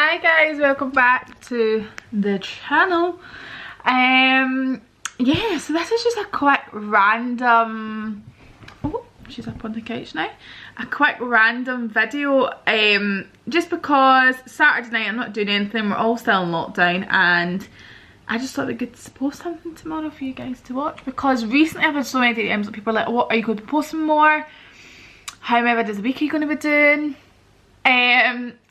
Hi guys, welcome back to the channel. Yeah, so this is just a quick random, oh she's up on the couch now, a quick random video, just because Saturday night I'm not doing anything, we're all still in lockdown, and I just thought we could post something tomorrow for you guys to watch, because recently I've had so many DMs that people are like, what are you going to be posting more, how many videos a week are you going to be doing?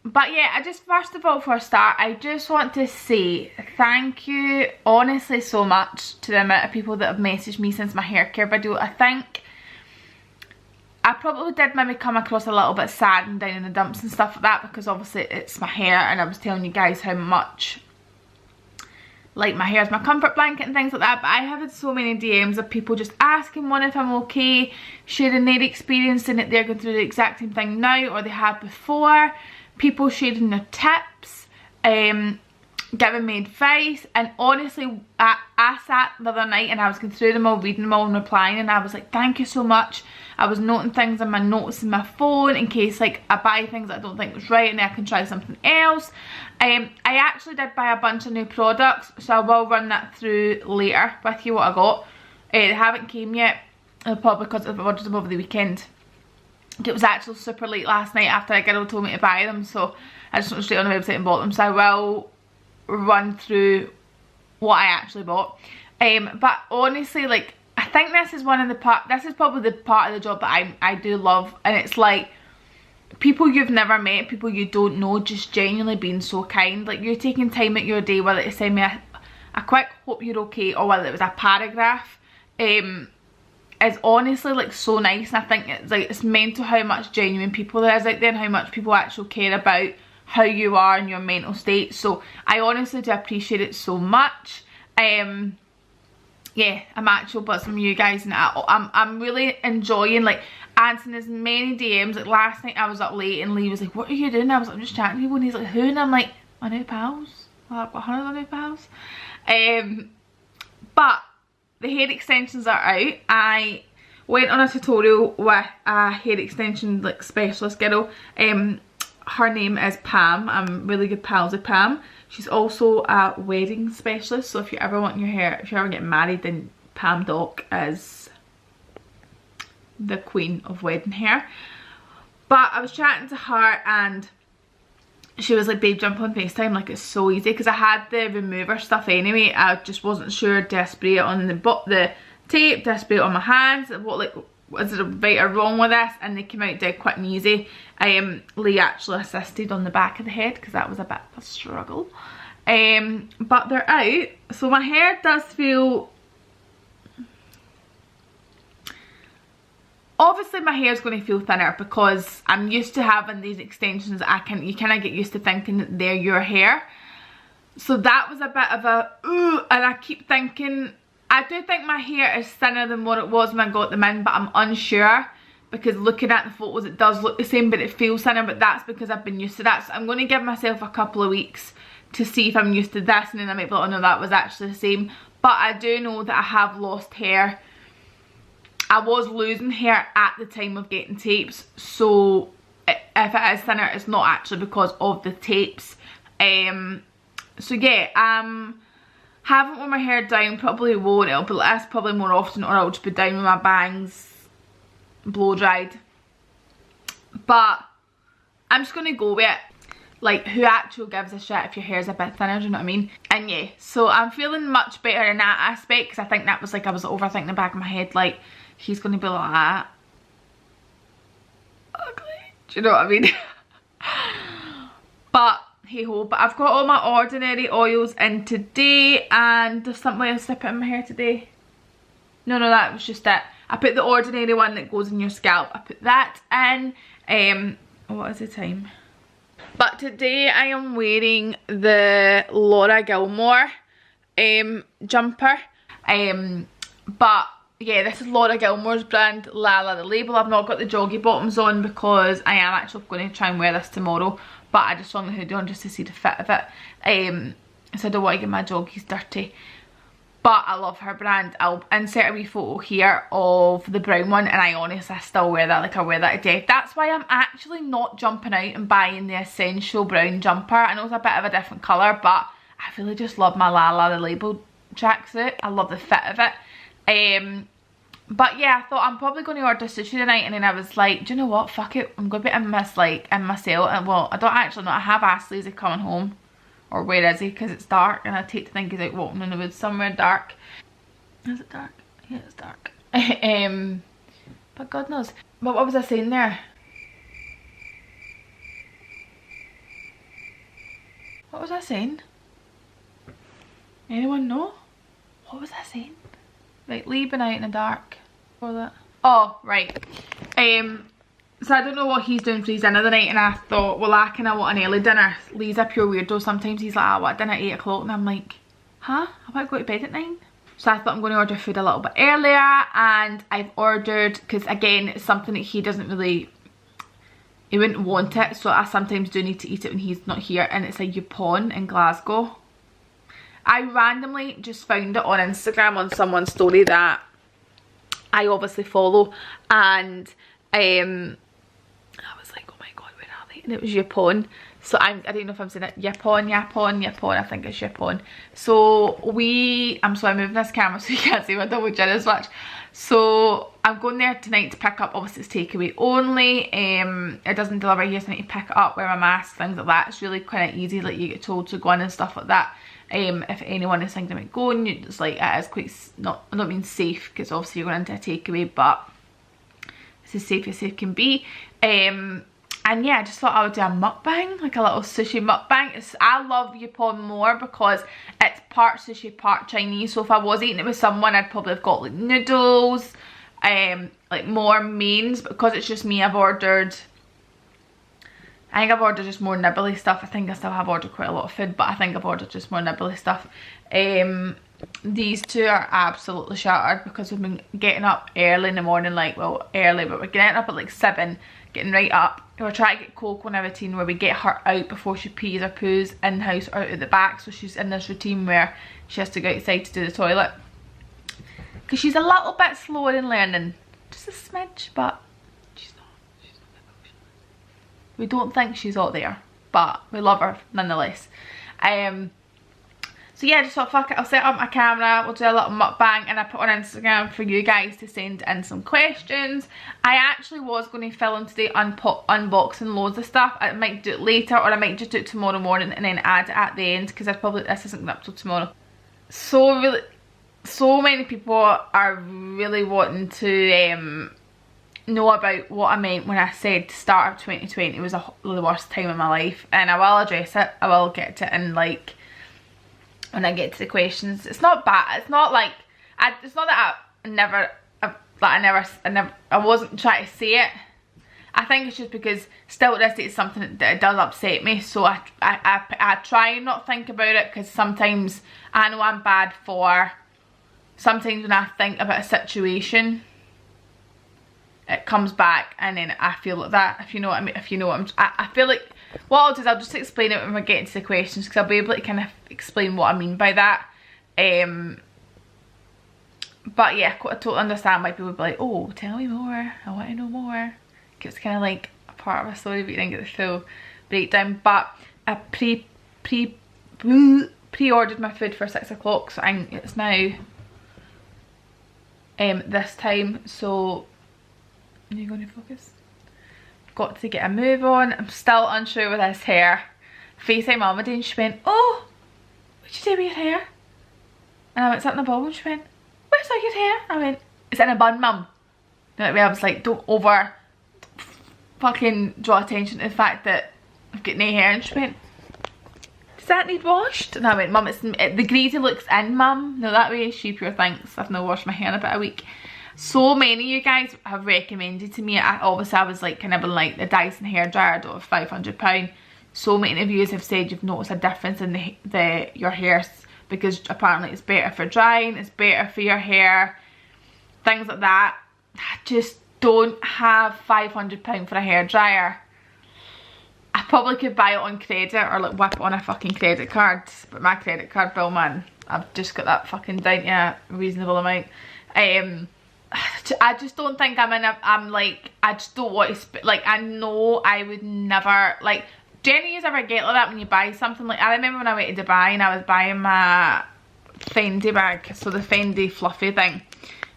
But yeah, I just, first of all, for a start, I just want to say thank you honestly so much to the amount of people that have messaged me since my hair care video. I think I probably did maybe come across a little bit sad and down in the dumps and stuff like that, because obviously it's my hair, and I was telling you guys how much like my hair is my comfort blanket and things like that. But I have had so many DMs of people just asking one if I'm okay, sharing their experience and that they're going through the exact same thing now or they had before, people sharing their tips, giving me advice. And honestly, I sat the other night and I was going through them all, reading them all and replying, and I was like, thank you so much. I was noting things in my notes in my phone in case like I buy things that I don't think was right and then I can try something else. I actually did buy a bunch of new products, so I will run that through later with you what I got. They haven't came yet, probably because I've ordered them over the weekend. It was actually super late last night after a girl told me to buy them, so I just went straight on the website and bought them. So I will run through what I actually bought. But honestly, like, I think this is one of the this is probably the part of the job that I do love, and it's like people you've never met, people you don't know, just genuinely being so kind. Like, you're taking time out your day, whether to send me a quick hope you're okay or whether it was a paragraph, is honestly like so nice. And I think it's like, it's meant to how much genuine people there is out there and how much people actually care about how you are and your mental state. So I honestly do appreciate it so much. Yeah, I'm actually buzzing with you guys, and I'm really enjoying like answering as many DMs. Like last night I was up late and Lee was like, what are you doing? I was like, I'm just chatting to people, and he's like, who? And I'm like, my new pals. Well, I've got 100 new pals. But the hair extensions are out. I went on a tutorial with a hair extension like specialist girl. Her name is Pam. I'm really good pals with Pam. She's also a wedding specialist, so if you ever want your hair, if you ever get married, then Pam Doc is the queen of wedding hair. But I was chatting to her and she was like, babe, jump on FaceTime, like it's so easy, because I had the remover stuff anyway. I just wasn't sure, did I spray it on the tape, did I spray it on my hands, what, like, is it right or wrong with this? And they came out dead quick and easy. Lee actually assisted on the back of the head because that was a bit of a struggle. But they're out, so my hair does feel, obviously my hair is going to feel thinner because I'm used to having these extensions. You kind of get used to thinking that they're your hair. So that was a bit of a ooh, and I keep thinking, I do think my hair is thinner than what it was when I got them in, but I'm unsure because looking at the photos it does look the same, but it feels thinner. But that's because I've been used to that. So I'm going to give myself a couple of weeks to see if I'm used to this, and then I might be like, oh no, that was actually the same. But I do know that I have lost hair. I was losing hair at the time of getting tapes, so if it is thinner, it's not actually because of the tapes. So yeah, haven't worn my hair down, probably won't. It'll be less probably more often, or I'll just be down with my bangs blow dried. But I'm just gonna go with it. Like, who actually gives a shit if your hair's a bit thinner, do you know what I mean? And yeah, so I'm feeling much better in that aspect, because I think that was like, I was overthinking the back of my head, like, he's gonna be like that ugly, do you know what I mean? But hey ho, but I've got all my ordinary oils in today, and there's something else I put in my hair today. No, that was just it. I put the ordinary one that goes in your scalp. I put that in. What is the time? But today I am wearing the Laura Gilmore jumper. But yeah, this is Laura Gilmore's brand, Lala the label. I've not got the joggy bottoms on because I am actually going to try and wear this tomorrow. But I just swung the hoodie on just to see the fit of it. So I don't want to get my joggies dirty. but I love her brand. I'll insert a wee photo here of the brown one, and I honestly still wear that. Like, I wear that to death. That's why I'm actually not jumping out and buying the essential brown jumper. I know it's a bit of a different colour, but I really just love my Lala the Label tracksuit. I love the fit of it. But yeah, I thought I'm probably going to order sushi tonight, and then I was like, do you know what, fuck it, I'm going to be in my cell. And well, I don't actually know, I have asked Lazy coming home, or where is he, because it's dark, and I take to think he's out walking in the woods somewhere dark. Is it dark? Yeah, it's dark. But God knows. But what was I saying there? What was I saying? Anyone know? What was I saying? Right, leaving out in the dark for that. Oh, right. So I don't know what he's doing for his dinner tonight, and I thought, well, I kind of want an early dinner. Lee's a pure weirdo. Sometimes he's like, I want dinner at 8 o'clock, and I'm like, huh? I want to go to bed at 9. So I thought I'm going to order food a little bit earlier, and I've ordered, because again, it's something that he doesn't really, he wouldn't want it, so I sometimes do need to eat it when he's not here, and it's a Yupon in Glasgow. I randomly just found it on Instagram on someone's story that I obviously follow, and I was like, oh my god, where are they? And it was Yupon. So I don't know if I'm saying it, Yupon, I think it's Yupon. So I'm moving this camera so you can't see my double chin as much. So I'm going there tonight to pick up, obviously it's takeaway only. It doesn't deliver here, so I need to pick it up, wear my mask, things like that. It's really kind of easy, like you get told to go in and stuff like that. If anyone is thinking about going, it's like, it is quite, I don't mean safe, because obviously you're going into a takeaway, but it's as safe as safe can be. And yeah, I just thought I would do a mukbang, like a little sushi mukbang. I love Yupon more because it's part sushi, part Chinese. So if I was eating it with someone, I'd probably have got like noodles, like more mains. But because it's just me, I think I've ordered just more nibbly stuff. I think I still have ordered quite a lot of food, but I think I've ordered just more nibbly stuff. These two are absolutely shattered because we've been getting up early in the morning, like, well, early, but we're getting up at like 7, getting right up. We're trying to get Coco in a routine where we get her out before she pees or poos in the house or out at the back, so she's in this routine where she has to go outside to do the toilet. Because she's a little bit slower in learning, just a smidge, but she's not we don't think she's out there, but we love her nonetheless. So yeah, I just thought, fuck it, I'll set up my camera, we'll do a little mukbang, and I put on Instagram for you guys to send in some questions. I actually was going to film today unboxing loads of stuff. I might do it later, or I might just do it tomorrow morning and then add it at the end, because this isn't going up till tomorrow. So many people are really wanting to know about what I meant when I said start of 2020 was the worst time of my life, and I will address it. I will get to it in, like, when I get to the questions. It's not bad. It's not like it's not that I wasn't trying to say it. I think it's just because still at this date it's something that it does upset me, so I try and not think about it, because sometimes I know I'm bad for, sometimes when I think about a situation it comes back and then I feel like that, if you know what I mean. If you know what I feel like what I'll do is I'll just explain it when we get into the questions, because I'll be able to kind of explain what I mean by that. But yeah, I totally understand why people would be like, oh, tell me more, I want to know more. It's kind of like a part of a story, but you didn't get the full breakdown. But I pre-ordered my food for 6 o'clock, so it's now this time, so are you going to focus? Got to get a move on. I'm still unsure with this hair. FaceTime Almady and she went, oh, what'd you do with your hair? And I went, is that in a bowl? And she went, where's all your hair? I went, it's in a bun, mum. You know what I mean? I was like, don't fucking draw attention to the fact that I've got no hair. And she went, does that need washed? And I went, mum, the greasy looks in, mum. No, that way she pure thinks I've not washed my hair in about a week. So many of you guys have recommended to me, obviously I was like kind of been like the Dyson hairdryer, of £500. So many of you have said you've noticed a difference in your hair, because apparently it's better for drying, it's better for your hair, things like that. I just don't have £500 for a hairdryer. I probably could buy it on credit or like whip it on a fucking credit card, but my credit card bill, man, I've just got that fucking down to a reasonable amount. I just don't think I'm like, I just don't want to, like, I know I would never, like, do any of you ever get like that when you buy something? Like, I remember when I went to Dubai and I was buying my Fendi bag, so the Fendi fluffy thing.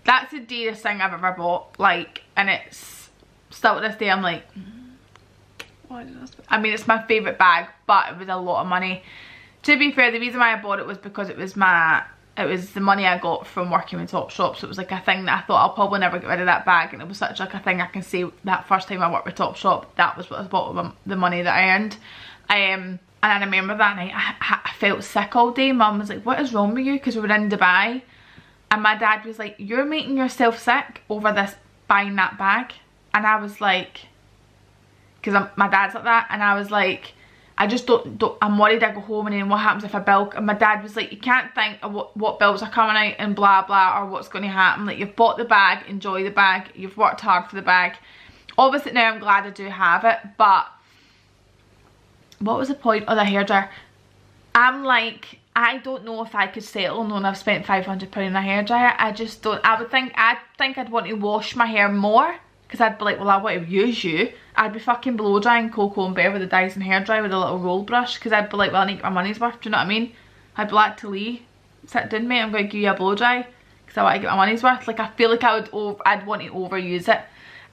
That's the dearest thing I've ever bought, like, and it's still to this day I'm like, what is this? I mean, it's my favourite bag, but it was a lot of money. To be fair, the reason why I bought it was because it was the money I got from working with Topshop, so it was like a thing that I thought I'll probably never get rid of that bag, and it was such like a thing I can say that first time I worked with Topshop, that was what I bought with the money that I earned. And I remember that night I felt sick all day. Mum was like, what is wrong with you? Because we were in Dubai, and my dad was like, you're making yourself sick over this, buying that bag. And I was like, because my dad's like that, and I was like, I just don't, I'm worried I go home and then what happens if a bill, and my dad was like, you can't think of what bills are coming out and blah blah, or what's going to happen. Like, you've bought the bag, enjoy the bag, you've worked hard for the bag. Obviously now I'm glad I do have it, but what was the point of the hairdryer? I'm like, I don't know if I could settle knowing I've spent £500 on a hairdryer. I just don't. I'd think I'd want to wash my hair more, because I'd be like, well, I want to use you. I'd be fucking blow drying Coco and Bear with a Dyson hairdryer with a little roll brush, because I'd be like, well, I need to get my money's worth, do you know what I mean? I'd be like, to Lee, sit down mate, I'm going to give you a blow dry, because I want to get my money's worth. Like, I feel like I'd want to overuse it.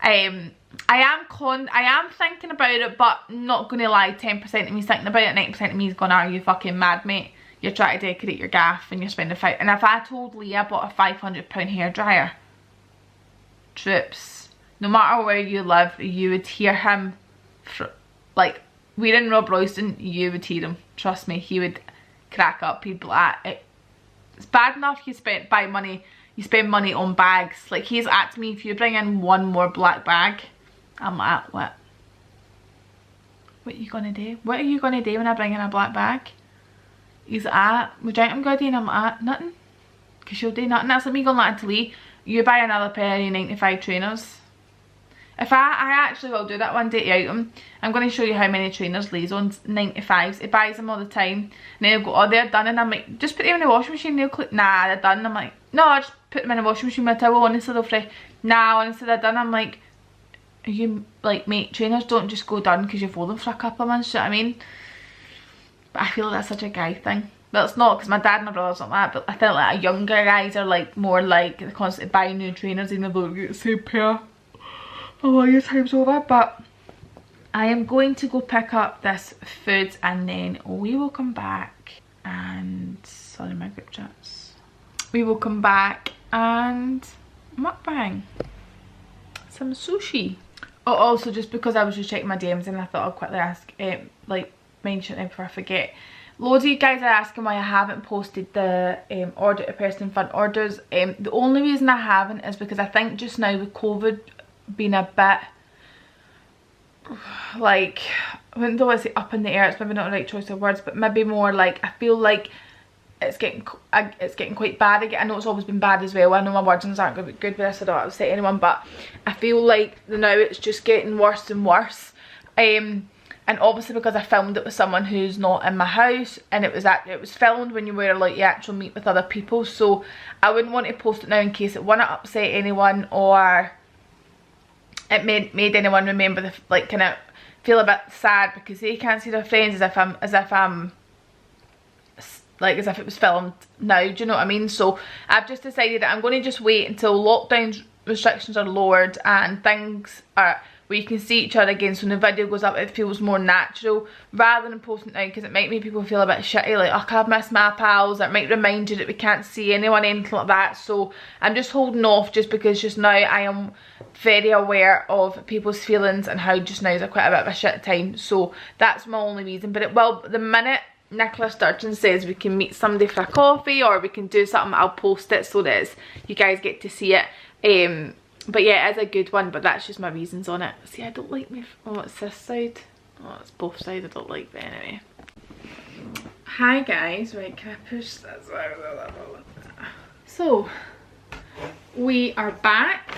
I am thinking about it, but not going to lie, 10% of me's thinking about it, 90% of me's going, are you fucking mad, mate? You're trying to decorate your gaff and you're spending $5. And if I told Lee I bought a £500 hairdryer, troops, no matter where you live, you would hear him, like, we're in Rob Royston, you would hear him, trust me, he would crack up. He'd be like, it's bad enough you spend money on bags. Like, he's asked me, if you bring in one more black bag, I'm like, what are you gonna do? What are you gonna do when I bring in a black bag? He's like, we drink them good, and I'm like, nothing, because you'll do nothing. That's like me going like to Lee, you buy another pair of 95 trainers. If I actually will do that one day to out him. I'm going to show you how many trainers Lee's on, 95s. He buys them all the time. And then he'll go, oh, they're done. And I'm like, just put them in the washing machine. They'll click, nah, they're done. I'm like, no, I just put them in the washing machine with a towel. Honestly, they'll fry. Nah, honestly, they're done. I'm like, you, like, mate, trainers don't just go done because you fold them for a couple of months. Do you know what I mean? But I feel like that's such a guy thing. Well, it's not, because my dad and my brother's not that. But I feel like younger guys are like more like they're constantly buying new trainers, even though they get the same pair a lot of times over. But I am going to go pick up this food, and then we will come back and, sorry, my group chats, we will come back and mukbang some sushi. Oh, also, just because I was just checking my DMs and I thought I'll quickly ask, like, mention it before I forget. Loads of you guys are asking why I haven't posted the order to person fund orders. The only reason I haven't is because I think just now with COVID being a bit, like, I wouldn't want to say up in the air, it's maybe not the right choice of words, but maybe more like, I feel like it's getting quite bad again. I know it's always been bad as well. I know my wordings aren't going to be good with this, I don't have to say to anyone, but I feel like now it's just getting worse and worse. And obviously because I filmed it with someone who's not in my house, and it was filmed when you were like you actually meet with other people, so I wouldn't want to post it now in case it wouldn't upset anyone, or it made anyone remember the, like, kind of feel a bit sad because they can't see their friends, as if it was filmed now, do you know what I mean? So I've just decided that I'm going to just wait until lockdown restrictions are lowered and things are where you can see each other again, so when the video goes up it feels more natural, rather than posting it now, because it might make people feel a bit shitty, like, oh, I've missed my pals, it might remind you that we can't see anyone, anything like that. So I'm just holding off, just because just now I am very aware of people's feelings and how just now is quite a bit of a shit time, so that's my only reason. But it will, the minute Nicola Sturgeon says we can meet somebody for a coffee or we can do something, I'll post it so that you guys get to see it. But yeah, it is a good one, but that's just my reasons on it. See, I don't like oh, it's this side. Oh, it's both sides I don't like, but anyway. Hi guys, right, can I push this? So, we are back.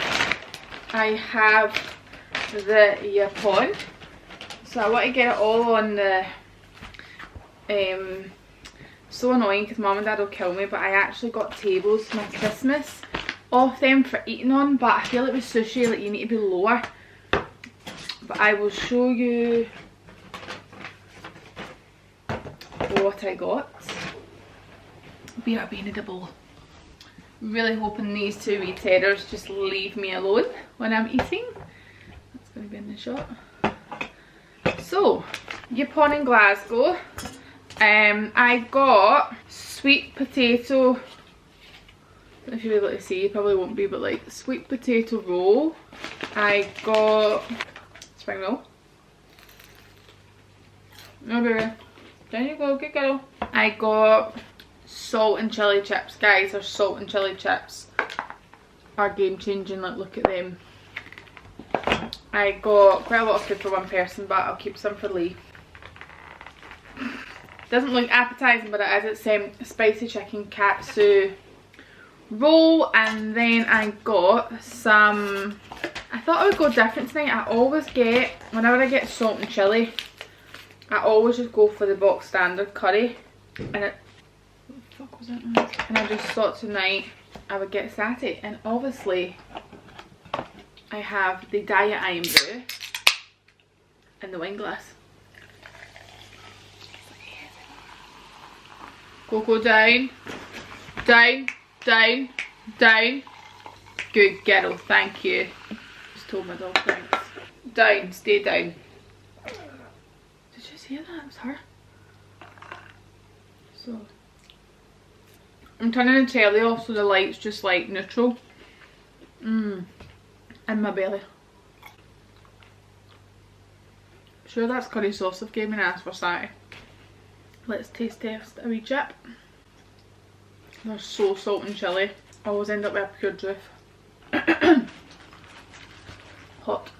I have the earphone. So I want to get it all on the So annoying because mum and dad will kill me, but I actually got tables for my Christmas off them for eating on, but I feel like with sushi, like, you need to be lower. But I will show you what I got. BRB in a bowl. Really hoping these two wee terrors just leave me alone when I'm eating. That's going to be in the shot. So, Yupon in Glasgow. I got sweet potato, I don't know if you'll be able to see, you probably won't be, but like sweet potato roll. I got spring roll. No baby, there you go, good girl. I got salt and chili chips, guys. Our salt and chili chips are game changing, like look at them. I got quite a lot of food for one person, but I'll keep some for Lee. Doesn't look appetizing, but it is. It's spicy chicken katsu roll. And then I got some, I thought I would go different tonight. I always get, whenever I get salt and chili, I always just go for the box standard curry. And it, what the fuck was that noise? And I just thought tonight I would get satay. And obviously I have the Diet Iron Brew and the wine glass. Coco, down, down, down, down. Good girl, thank you. Just told my dog thanks. Down, stay down. Did you see that? It was her. So, I'm turning the telly off so the light's just like neutral. In my belly. Sure, that's curry sauce I've gave me an ass for satay. Let's taste test a wee chip. They're so salt and chilli. I always end up with a pure droof. Hot.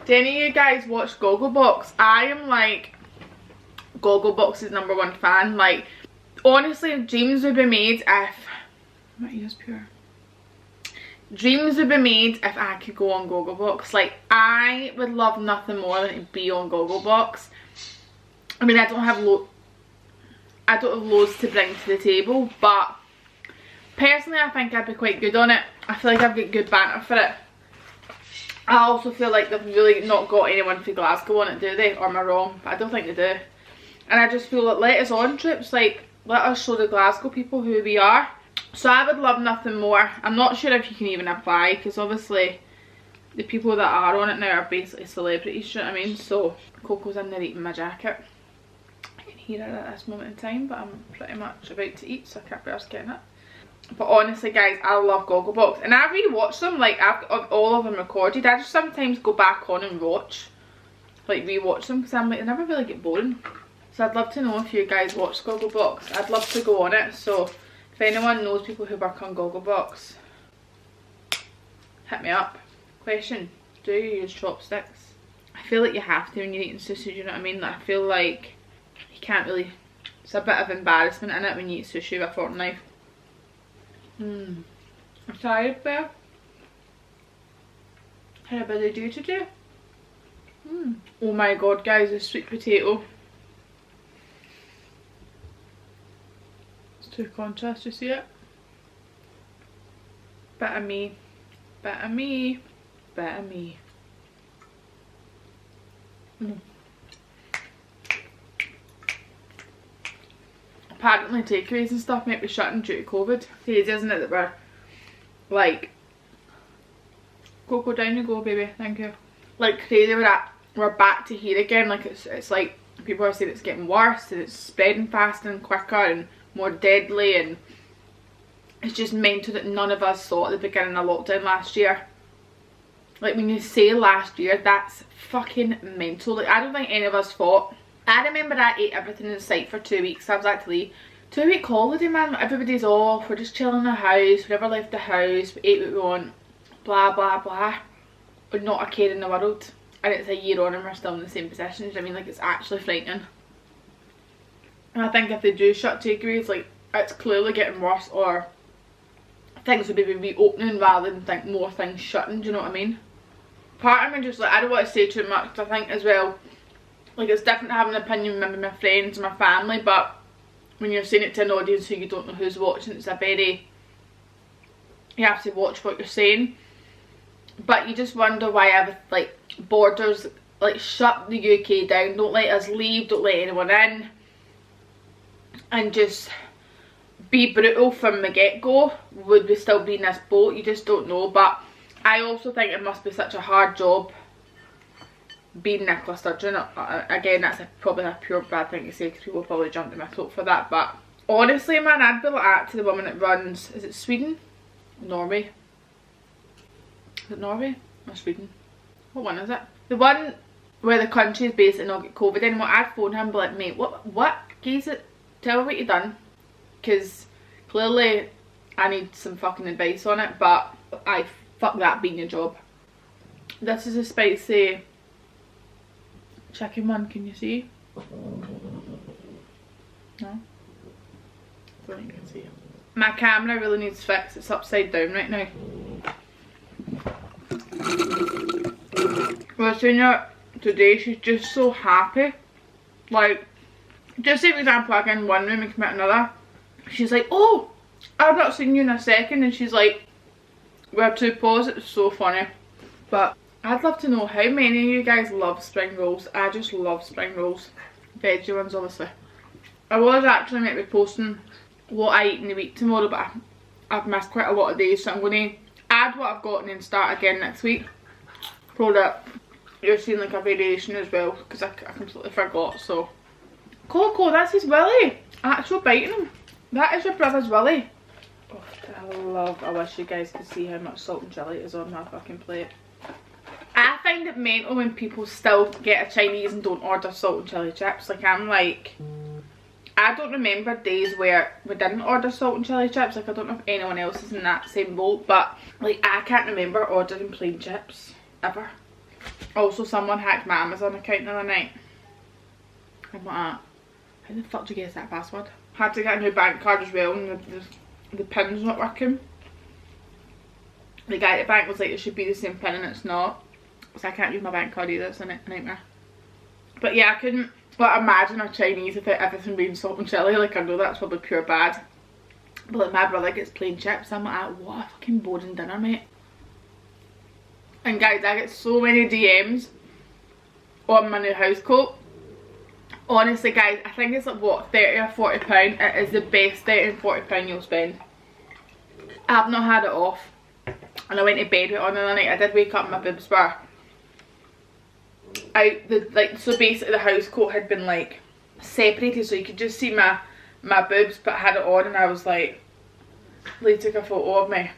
Do any of you guys watch Gogglebox? I am like Gogglebox's #1 fan. Like, honestly, dreams would be made if... My ear's pure. Dreams would be made if I could go on Gogglebox. Like, I would love nothing more than to be on Gogglebox. I mean, I don't have loads to bring to the table, but personally I think I'd be quite good on it. I feel like I've got good banter for it. I also feel like they've really not got anyone from Glasgow on it, do they? Or am I wrong? But I don't think they do. And I just feel like, let us on trips, like, let us show the Glasgow people who we are. So I would love nothing more. I'm not sure if you can even apply, because obviously the people that are on it now are basically celebrities, you know what I mean? So Coco's in there eating my jacket. Here at this moment in time, but I'm pretty much about to eat, so I can't be arsed getting it. But honestly guys, I love Gogglebox, and I rewatch them. Like, I've got all of them recorded. I just sometimes go back on and watch, like rewatch them, because I'm like, they never really get boring. So I'd love to know if you guys watch Gogglebox. I'd love to go on it, so if anyone knows people who work on Gogglebox, hit me up. Question, do you use chopsticks? I feel like you have to when you're eating sushi, do you know what I mean? Like, I feel like you can't really, it's a bit of embarrassment in it when you eat sushi with a fork and knife. I'm tired, Belle. Had a busy day today. Oh my god guys, the sweet potato. It's too contrast, you see it? Bit of me, bit of me, bit of me. Apparently takeaways and stuff might be shutting due to COVID. Crazy, isn't it, that we're like, go down you go baby, thank you. Like crazy we're back to here again. Like it's like people are saying it's getting worse and it's spreading faster and quicker and more deadly, and it's just mental that none of us thought at the beginning of lockdown last year. Like, when you say last year, that's fucking mental. Like, I don't think any of us thought. I remember I ate everything in sight for 2 weeks. I was actually 2-week holiday, man. Everybody's off. We're just chilling in the house. We never left the house. We ate what we want. Blah, blah, blah. We're not a care in the world. And it's a year on and we're still in the same position. Do you know what I mean? Like, it's actually frightening. And I think if they do shut takeaways, like, it's clearly getting worse, or things would be reopening rather than think more things shutting. Do you know what I mean? Part of me just like, I don't want to say too much, because I think as well, like, it's different having an opinion with maybe my friends and my family, but when you're saying it to an audience who you don't know who's watching, it's a very, you have to watch what you're saying. But you just wonder why like borders, like shut the UK down, don't let us leave, don't let anyone in, and just be brutal from the get-go. Would we still be in this boat? You just don't know. But I also think it must be such a hard job being Nicola Sturgeon. Again, that's probably a pure bad thing to say because people probably jumped in my throat for that, but honestly man, I'd be like that to the woman that runs, is it Sweden? Norway? Is it Norway or Sweden? What one is it? The one where the country is based and not get COVID anymore. I'd phone him and be like, mate, what case it? Tell me what you done, because clearly I need some fucking advice on it. But fuck that being your job. This is a spicy chicken one, can you see? No? I don't think you can see it. My camera really needs fixed, it's upside down right now. We're seeing her today, she's just so happy. Like, just say for example I go in one room and come out another, she's like, oh, I've not seen you in a second, and she's like, we're two paws. It's so funny. But I'd love to know how many of you guys love spring rolls. I just love spring rolls. Veggie ones obviously. I was actually meant to be posting what I eat in the week tomorrow, but I've missed quite a lot of days, so I'm going to add what I've got and then start again next week. So that you're seeing like a variation as well, because I completely forgot. So Coco, that's his willy. Actual biting him. That is your brother's willy. Oh, I wish you guys could see how much salt and chilli is on my fucking plate. I find it mental when people still get a Chinese and don't order salt and chilli chips. Like, I'm like, I don't remember days where we didn't order salt and chilli chips. Like, I don't know if anyone else is in that same boat, but like, I can't remember ordering plain chips ever. Also, someone hacked my Amazon account the other night. I'm like, how the fuck did you guess that password? Had to get a new bank card as well, and the pin's not working. The guy at the bank was like, it should be the same pin, and it's not. So I can't use my bank card either, it's a nightmare. But yeah, I couldn't imagine a Chinese without everything being salt and chilli. Like, I know that's probably pure bad. But like, my brother gets plain chips. I'm like, what a fucking boring dinner, mate. And guys, I get so many DMs on my new house coat. Honestly guys, I think it's like what, £30 or £40. It is the best £30 or £40 you'll spend. I've not had it off. And I went to bed with it on the other night. I did wake up and my boobs were out. So basically the house coat had been like separated, so you could just see my boobs, but I had it on and I was like, Lee took a photo of me.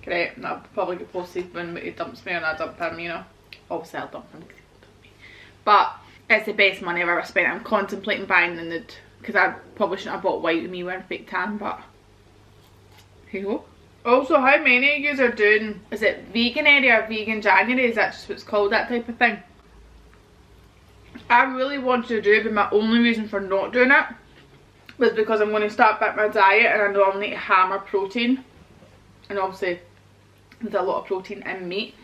Great, and I'll probably get posted when he dumps me and I dump him, you know. Obviously I'll dump him because he'll dump me. But it's the best money I've ever spent. I'm contemplating buying the nude, because I probably shouldn't have bought white with me wearing fake tan, but here you go. Also, how many of you are doing, is it Veganuary or Vegan January? Is that just what it's called, that type of thing? I really wanted to do it, but my only reason for not doing it was because I'm going to start back my diet, and I know I'll need to hammer protein. And obviously, there's a lot of protein in meat.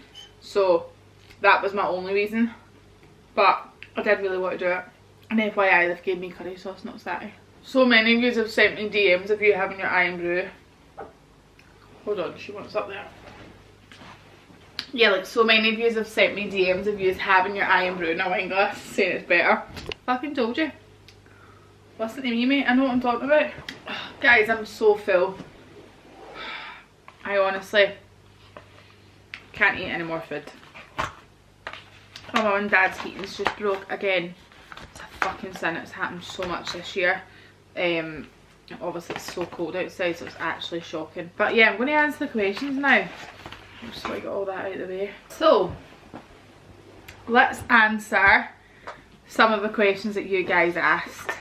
So, that was my only reason. But I did really want to do it. And FYI, they've gave me curry sauce, not satay. So many of you have sent me DMs of you having your iron brew. Hold on, she wants up there. Yeah, like so many of you have sent me DMs of you having your iron brew in a wine glass, saying it's better. Fucking told you. Listen to me, mate, I know what I'm talking about. Guys, I'm so full. I honestly can't eat any more food. My mum and dad's heating's just broke again. It's a fucking sin, it's happened so much this year. Obviously it's so cold outside, so it's actually shocking. But yeah, I'm going to answer the questions now. Just so I get all that out of the way. So, let's answer some of the questions that you guys asked.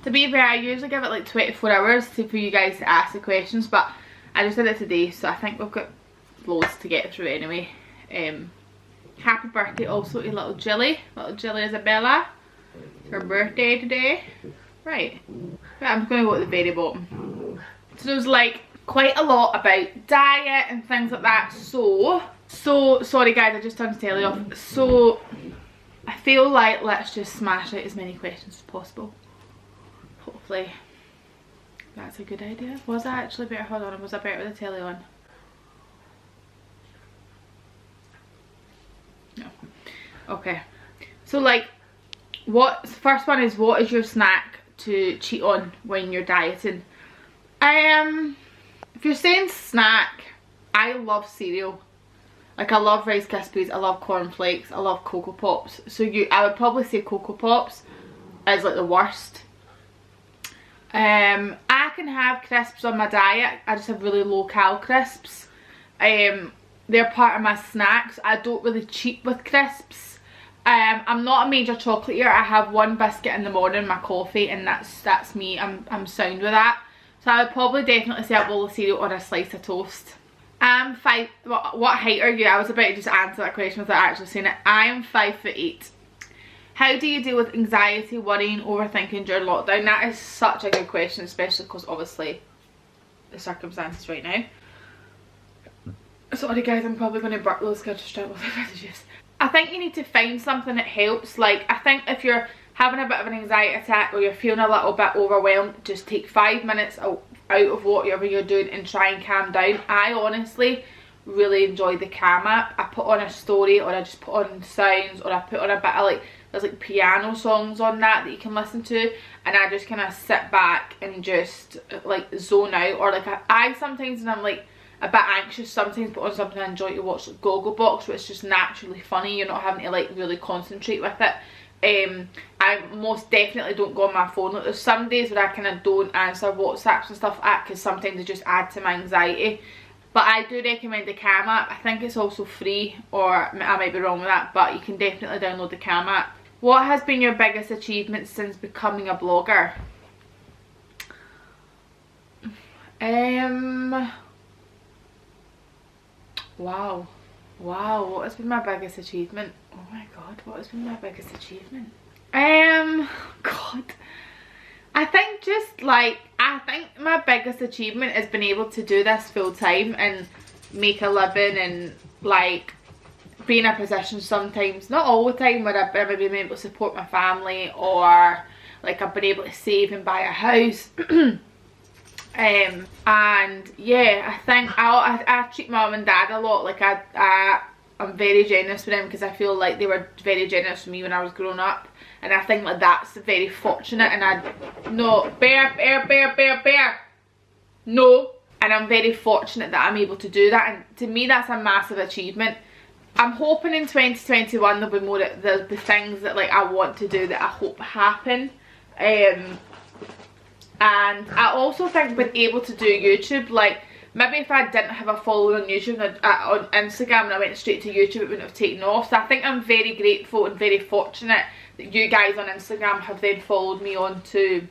To be fair, I usually give it like 24 hours for you guys to ask the questions, but I just did it today, so I think we've got loads to get through anyway. Happy birthday also to little Jilly Isabella. It's her birthday today. Right, I'm just going to go at the very bottom. So there's like quite a lot about diet and things like that. So sorry guys, I just turned the telly off. So I feel like let's just smash out as many questions as possible. Hopefully That's a good idea. Was I actually better? Hold on, was I better with the telly on? No. Okay. So like, first one is, what is your snack to cheat on when you're dieting? If you're saying snack, I love cereal. Like, I love Rice Krispies, I love cornflakes, I love Cocoa Pops. So I would probably say Cocoa Pops is like the worst. I can have crisps on my diet. I just have really low cal crisps. They're part of my snacks. I don't really cheat with crisps. I'm not a major chocolate eater. I have one biscuit in the morning, my coffee, and that's me. I'm sound with that. So I would probably definitely say a bowl of cereal or a slice of toast. I'm five. What height are you? I was about to just answer that question without actually saying it. I am 5'8". How do you deal with anxiety, worrying, overthinking during lockdown? That is such a good question, especially because obviously the circumstances right now. Sorry guys, I'm probably going to burp those guys straight with the juice. I think you need to find something that helps. Like, I think if you're having a bit of an anxiety attack or you're feeling a little bit overwhelmed, just take 5 minutes out of whatever you're doing and try and calm down. I honestly really enjoy the Calm app. I put on a story, or I just put on sounds, or I put on a bit of like, there's like piano songs on that you can listen to, and I just kind of sit back and just like zone out. Or like I sometimes, when I'm like a bit anxious, sometimes put on something I enjoy to watch, like Gogglebox, where it's just naturally funny. You're not having to like really concentrate with it. I most definitely don't go on my phone. Like, there's some days where I kind of don't answer WhatsApps and stuff because sometimes they just add to my anxiety. But I do recommend the Calm app. I think it's also free, or I might be wrong with that, but you can definitely download the Calm app. What has been your biggest achievement since becoming a blogger? Wow, what has been my biggest achievement? Oh my god, what has been my biggest achievement? God, I think just like, I think my biggest achievement has been able to do this full time and make a living, and like be in a position sometimes, not all the time, where I've been able to support my family, or like I've been able to save and buy a house. And yeah, I think I treat my mum and dad a lot. Like I'm very generous with them because I feel like they were very generous with me when I was growing up, and I think like that's very fortunate. And no, bear, no. And I'm very fortunate that I'm able to do that, and to me that's a massive achievement. I'm hoping in 2021 there'll be more, there'll be things that like I want to do that I hope happen. And I also think being able to do YouTube, like maybe if I didn't have a following on YouTube, on Instagram, and I went straight to YouTube, it wouldn't have taken off. So I think I'm very grateful and very fortunate that you guys on Instagram have then followed me onto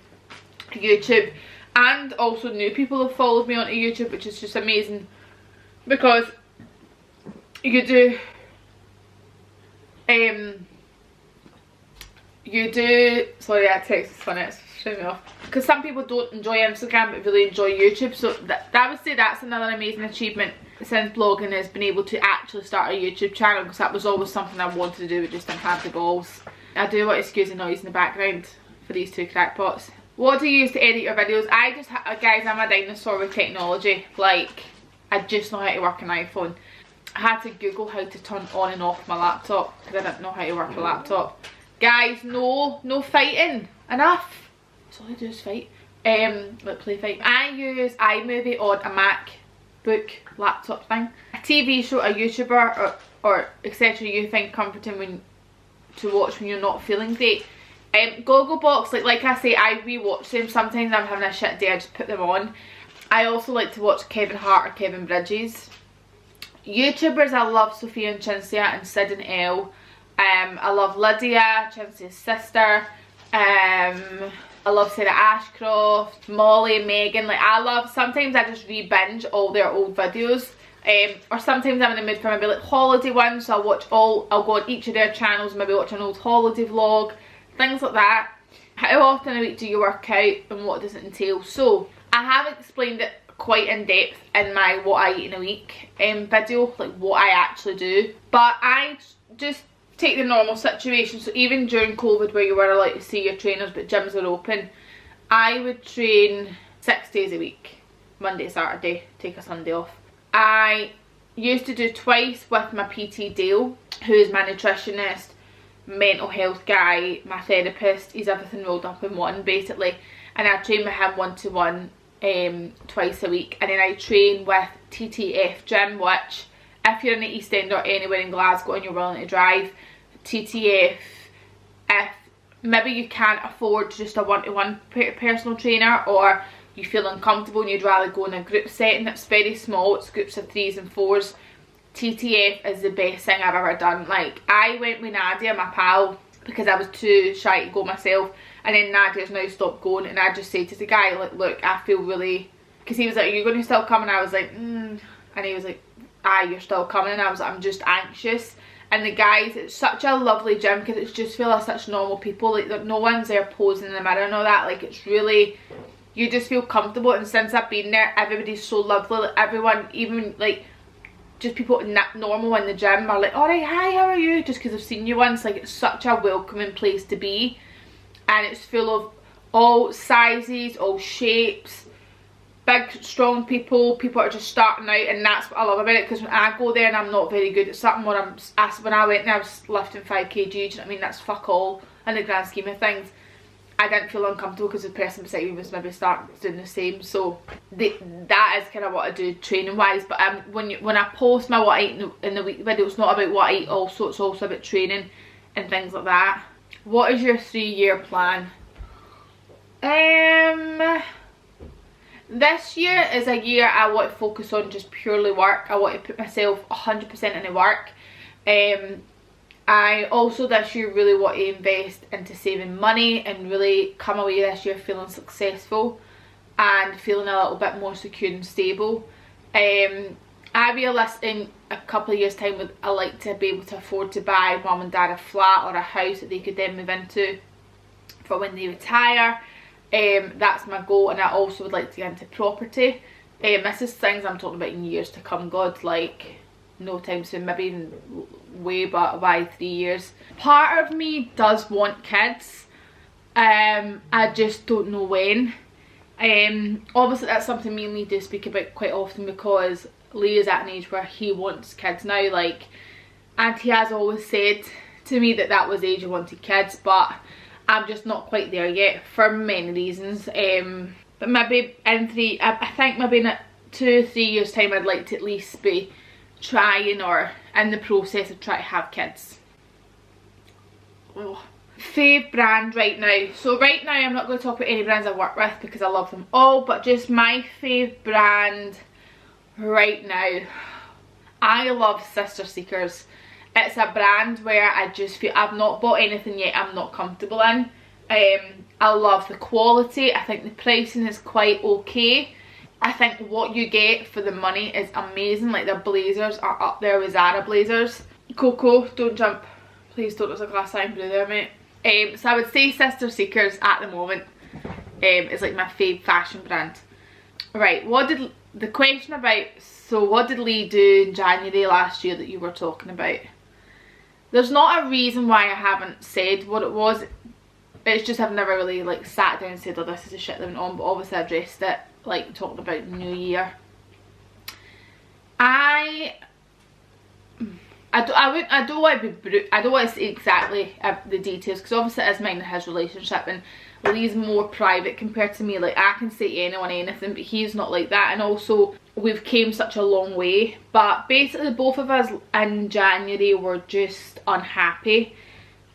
YouTube, and also new people have followed me onto YouTube, which is just amazing, because you do sorry, that text is funny, it's throwing me off, because some people don't enjoy Instagram but really enjoy YouTube. So I would say that's another amazing achievement since blogging, has been able to actually start a YouTube channel, because that was always something I wanted to do but just didn't have the balls. I do want to excuse the noise in the background for these two crackpots. What do you use to edit your videos? Guys, I'm a dinosaur with technology. Like, I just know how to work an iPhone. I had to Google how to turn on and off my laptop because I didn't know how to work a laptop. Guys, no fighting. Enough. That's all I do is fight. Like play fight. I use iMovie on a MacBook laptop thing. A TV show, a YouTuber, or etc. you find comforting to watch when you're not feeling great. Gogglebox, like I say, I rewatch them. Sometimes I'm having a shit day, I just put them on. I also like to watch Kevin Hart or Kevin Bridges. YouTubers, I love Sophia and Chinzia and Sid and Elle. I love Lydia, Chinzia's sister. I love Sarah Ashcroft, Molly, Megan. Like, sometimes I just re-binge all their old videos. Or sometimes I'm in the mood for maybe like holiday ones, so I'll go on each of their channels and maybe watch an old holiday vlog, things like that. How often a week do you work out and what does it entail? So I have explained it quite in depth in my what I eat in a week video, like what I actually do, but I just take the normal situation. So even during COVID, where you were allowed to see your trainers but gyms are open, I would train 6 days a week, Monday, Saturday, take a Sunday off. I used to do twice with my PT Dale, who is my nutritionist, mental health guy, my therapist. He's everything rolled up in one basically, and I train with him one-to-one twice a week. And then I train with TTF Gym, which if you're in the East End or anywhere in Glasgow and you're willing to drive, TTF, if maybe you can't afford just a one-to-one personal trainer, or you feel uncomfortable and you'd rather go in a group setting that's very small, it's groups of 3s and 4s, TTF is the best thing I've ever done. Like, I went with Nadia, my pal, because I was too shy to go myself, and then Nadia's now stopped going, and I just said to the guy, like, look, I feel really, because he was like, are you going to still come? And I was like, and he was like, aye, you're still coming. And I was like, I'm just anxious. And the guys, it's such a lovely gym because it's just full of such normal people, like no one's there posing in the mirror and all that. Like, it's really, you just feel comfortable. And since I've been there, everybody's so lovely. Like, everyone, even like just people normal in the gym are like, alright, hi, how are you, just because I've seen you once. Like, it's such a welcoming place to be, and it's full of all sizes, all shapes, big strong people are just starting out. And that's what I love about it, because when I go there and I'm not very good at something, when I went there I was lifting 5 kg, do you know what I mean? That's fuck all in the grand scheme of things. I didn't feel uncomfortable because the person beside me was maybe starting doing the same. So that is kind of what I do training wise. But when I post my what I eat in the week video, it's not about what I eat also, it's also about training and things like that. What is your 3-year plan? This year is a year I want to focus on just purely work. I want to put myself 100% into work. I also this year really want to invest into saving money and really come away this year feeling successful and feeling a little bit more secure and stable. I realise in a couple of years time I like to be able to afford to buy mum and dad a flat or a house that they could then move into for when they retire. That's my goal, and I also would like to get into property. This is things I'm talking about in years to come, God, like no time soon, maybe even way but by 3 years. Part of me does want kids, I just don't know when. Obviously that's something me and Lee do speak about quite often, because Lee is at an age where he wants kids now, like, and he has always said to me that that was the age he wanted kids, but I'm just not quite there yet for many reasons. But maybe in I think maybe in 2 or 3 years time I'd like to at least be trying or in the process of trying to have kids. Oh. Fave brand right now. So right now I'm not going to talk about any brands I work with because I love them all, but just my fave brand right now. I love Sister Seekers. It's a brand where I just feel I've not bought anything yet I'm not comfortable in. I love the quality. I think the pricing is quite okay. I think what you get for the money is amazing. Like, their blazers are up there with Zara blazers. Coco, don't jump. Please don't, there's a glass eye blue there, mate. So I would say Sister Seekers at the moment is like my fave fashion brand. Right, what did the question about, so what did Lee do in January last year that you were talking about? There's not a reason why I haven't said what it was. It's just I've never really like sat down and said, oh, this is the shit that went on, but obviously I addressed it, like talking about New Year. I don't want to be I don't want to say exactly the details, because obviously it is mine and his relationship, and Lee's more private compared to me. Like, I can say to anyone anything, but he's not like that. And also we've came such a long way, but basically both of us in January were just unhappy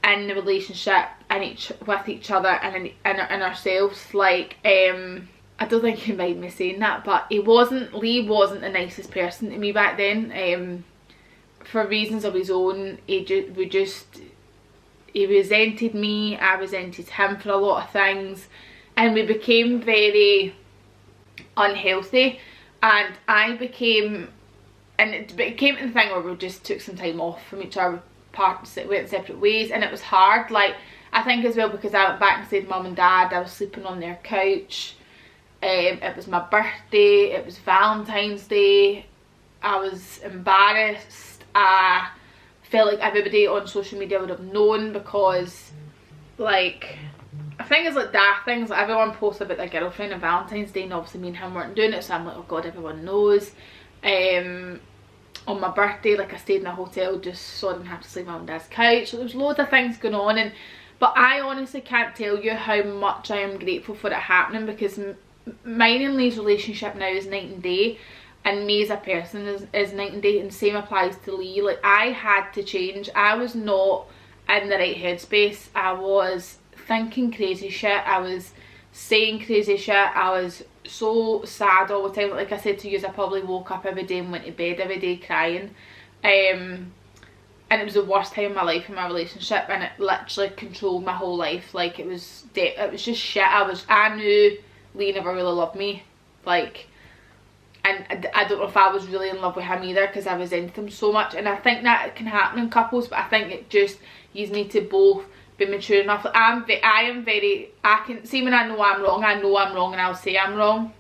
in the relationship and with each other and in ourselves. Like, I don't think he mind me saying that, but Lee wasn't the nicest person to me back then. For reasons of his own, he resented me, I resented him for a lot of things, and we became very unhealthy, and it became the thing where we just took some time off from each other, went separate ways, and it was hard. Like, I think as well because I went back and stayed with mum and dad, I was sleeping on their couch, it was my birthday, it was Valentine's Day, I was embarrassed. I felt like everybody on social media would have known, because like think it's like daft things, like everyone posts about their girlfriend on Valentine's Day, and obviously me and him weren't doing it, so I'm like, oh god, everyone knows. On my birthday, like I stayed in a hotel just so I didn't have to sleep on my mum and dad's couch. So there was loads of things going on, but I honestly can't tell you how much I am grateful for it happening, because mine and Lee's relationship now is night and day, and me as a person is night and day, and same applies to Lee. Like, I had to change. I was not in the right headspace. I was thinking crazy shit, I was saying crazy shit, I was so sad all the time. Like I said to you, I probably woke up every day and went to bed every day crying, and it was the worst time of my life in my relationship, and it literally controlled my whole life. Like, it was just shit. I knew Lee never really loved me, like, and I don't know if I was really in love with him either, because I was into him so much. And I think that can happen in couples, but I think it just, you need to both be mature enough. Like, I can see when I know I'm wrong and I'll say I'm wrong,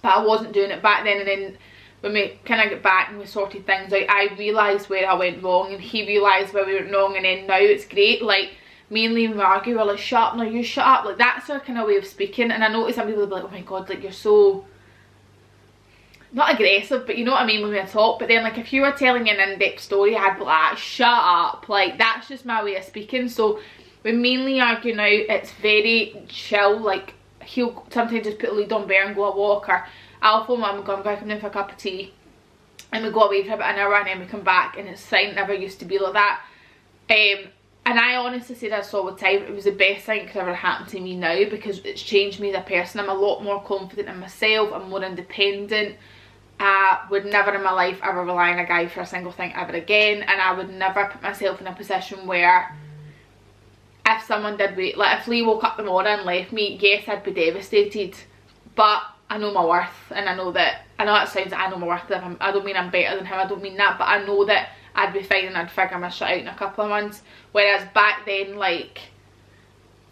but I wasn't doing it back then. And then when we kind of get back and we sorted things out, I realised where I went wrong, and he realised where we went wrong, and then now it's great. Like, me and Liam, we argue, we're like, shut up, no, you shut up. Like, that's our kind of way of speaking. And I notice some people will be like, oh my god, like, you're so, not aggressive, but you know what I mean when we talk. But then, like, if you were telling an in-depth story, I'd be like, shut up. Like, that's just my way of speaking. So we mainly argue now, it's very chill. Like, he'll sometimes just put a lead on Bear and go a walk, or I'll phone mum and go, I'm going to come in for a cup of tea, and we go away for about an hour, and then we come back, and it's fine. It never used to be like that. And I honestly say this all the time, it was the best thing that could ever happen to me now, because it's changed me as a person. I'm a lot more confident in myself, I'm more independent. I would never in my life ever rely on a guy for a single thing ever again, and I would never put myself in a position where, if someone did wait, like if Lee woke up tomorrow and left me, yes, I'd be devastated, but I know my worth, and I know that sounds like I know my worth. I don't mean I'm better than him, I don't mean that, but I know that I'd be fine and I'd figure my shit out in a couple of months. Whereas back then, like,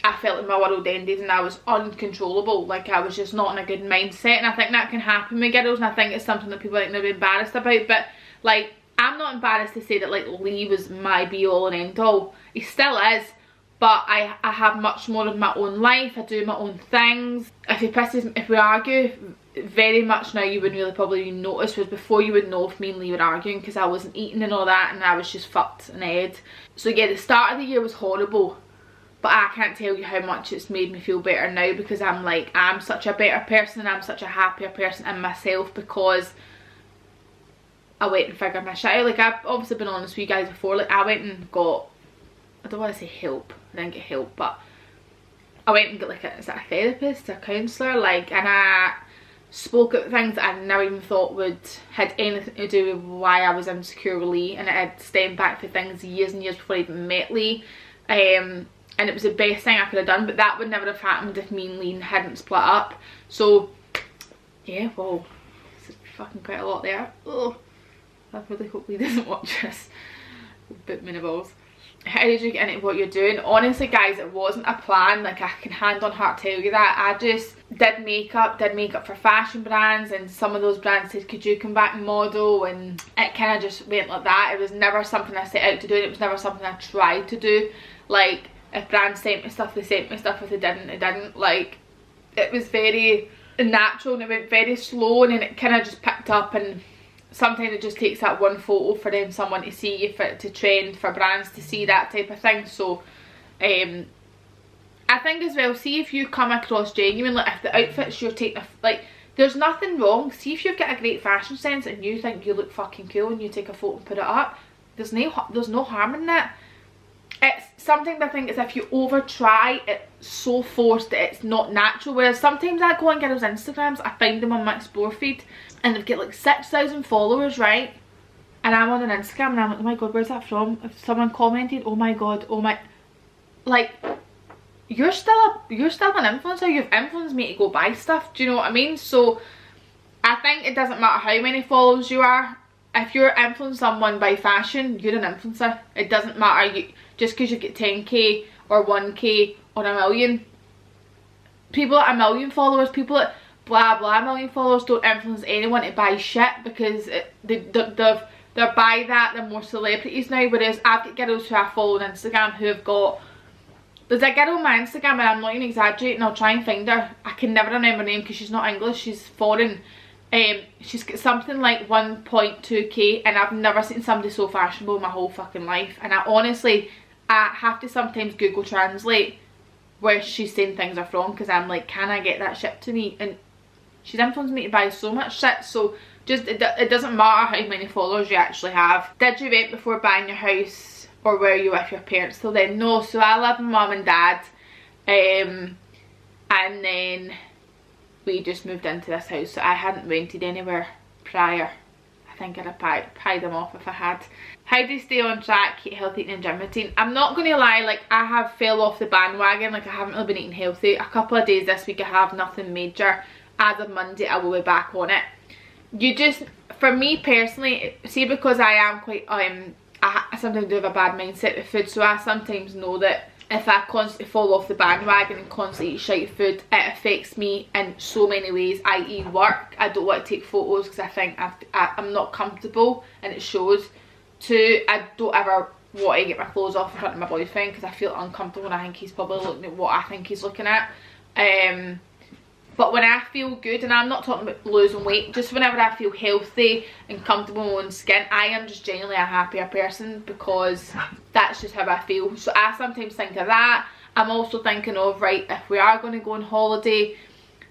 I felt like my world ended and I was uncontrollable. Like, I was just not in a good mindset, and I think that can happen with girls, and I think it's something that people think they'll be embarrassed about. But like, I'm not embarrassed to say that like Lee was my be all and end all. He still is, but I have much more of my own life. I do my own things. If we argue, very much now you wouldn't really probably notice, whereas before you would know if me and Lee were arguing, because I wasn't eating and all that, and I was just fucked in the head. So yeah, the start of the year was horrible, but I can't tell you how much it's made me feel better now, because I'm such a better person, and I'm such a happier person in myself, because I went and figured my shit out. Like, I've obviously been honest with you guys before, like I went and got, I don't want to say help, I didn't get help, but I went and got like is it a therapist, a counsellor, like, and I spoke at things that I never even thought had anything to do with why I was insecure with Lee, and it had stemmed back for things years and years before I even met Lee, and it was the best thing I could have done. But that would never have happened if me and Lee hadn't split up. So yeah, well, it's fucking quite a lot there. Oh, I really hope Lee doesn't watch this. Bit me in the balls. How did you get into what you're doing? Honestly guys, it wasn't a plan. Like, I can hand on heart tell you that. I just did makeup for fashion brands, and some of those brands said, could you come back and model, and it kind of just went like that. It was never something I set out to do, and it was never something I tried to do. Like, if brands sent me stuff, they sent me stuff. If they didn't, they didn't. Like, it was very natural, and it went very slow, and then it kind of just picked up. And sometimes it just takes that one photo for them, someone to see, for it to trend, for brands to see, that type of thing. So I think as well, see if you come across genuine, like if the outfits you're taking, like, there's nothing wrong. See if you've got a great fashion sense and you think you look fucking cool and you take a photo and put it up, there's no harm in that. It's something I think is if you over try, it's so forced that it's not natural. Whereas sometimes I go on girls' Instagrams, I find them on my explore feed, and they've got like 6,000 followers, right? And I'm on an Instagram and I'm like, oh my god, where's that from? If someone commented, oh my god, oh my, like, you're still an influencer. You've influenced me to go buy stuff. Do you know what I mean? So I think it doesn't matter how many followers you are. If you're influencing someone by fashion, you're an influencer. It doesn't matter. Just because you get 10k or 1k or a million. People at a million followers, people at blah blah million followers don't influence anyone to buy shit, because they're by that, they're more celebrities now. Whereas I've got girls who I follow on Instagram who have got There's a girl on my Instagram, and I'm not even exaggerating, I'll try and find her. I can never remember her name because she's not English, she's foreign. She's got something like 1.2k, and I've never seen somebody so fashionable in my whole fucking life. And I have to sometimes Google Translate where she's saying things are from, because I'm like, can I get that shipped to me? And she's influenced me to buy so much shit. So just it doesn't matter how many followers you actually have. Did you rent before buying your house, or were you with your parents till then? No, so I live with mum and dad, and then we just moved into this house, so I hadn't rented anywhere prior. I think I'd have paid them off if I had. How do you stay on track, keep healthy eating and gym routine? I'm not going to lie, like, I have fell off the bandwagon. Like, I haven't really been eating healthy. A couple of days this week I have, nothing major. As of Monday I will be back on it. You just, for me personally, see, because I am quite, I sometimes do have a bad mindset with food, so I sometimes know that if I constantly fall off the bandwagon and constantly eat shite food, it affects me in so many ways, i.e. work. I don't want to take photos because I think I'm not comfortable, and it shows. Two, I don't ever want to get my clothes off in front of my boyfriend because I feel uncomfortable, and I think he's probably looking at what I think he's looking at. But when I feel good, and I'm not talking about losing weight, just whenever I feel healthy and comfortable in my own skin, I am just genuinely a happier person, because that's just how I feel. So I sometimes think of that. I'm also thinking of, right, if we are going to go on holiday,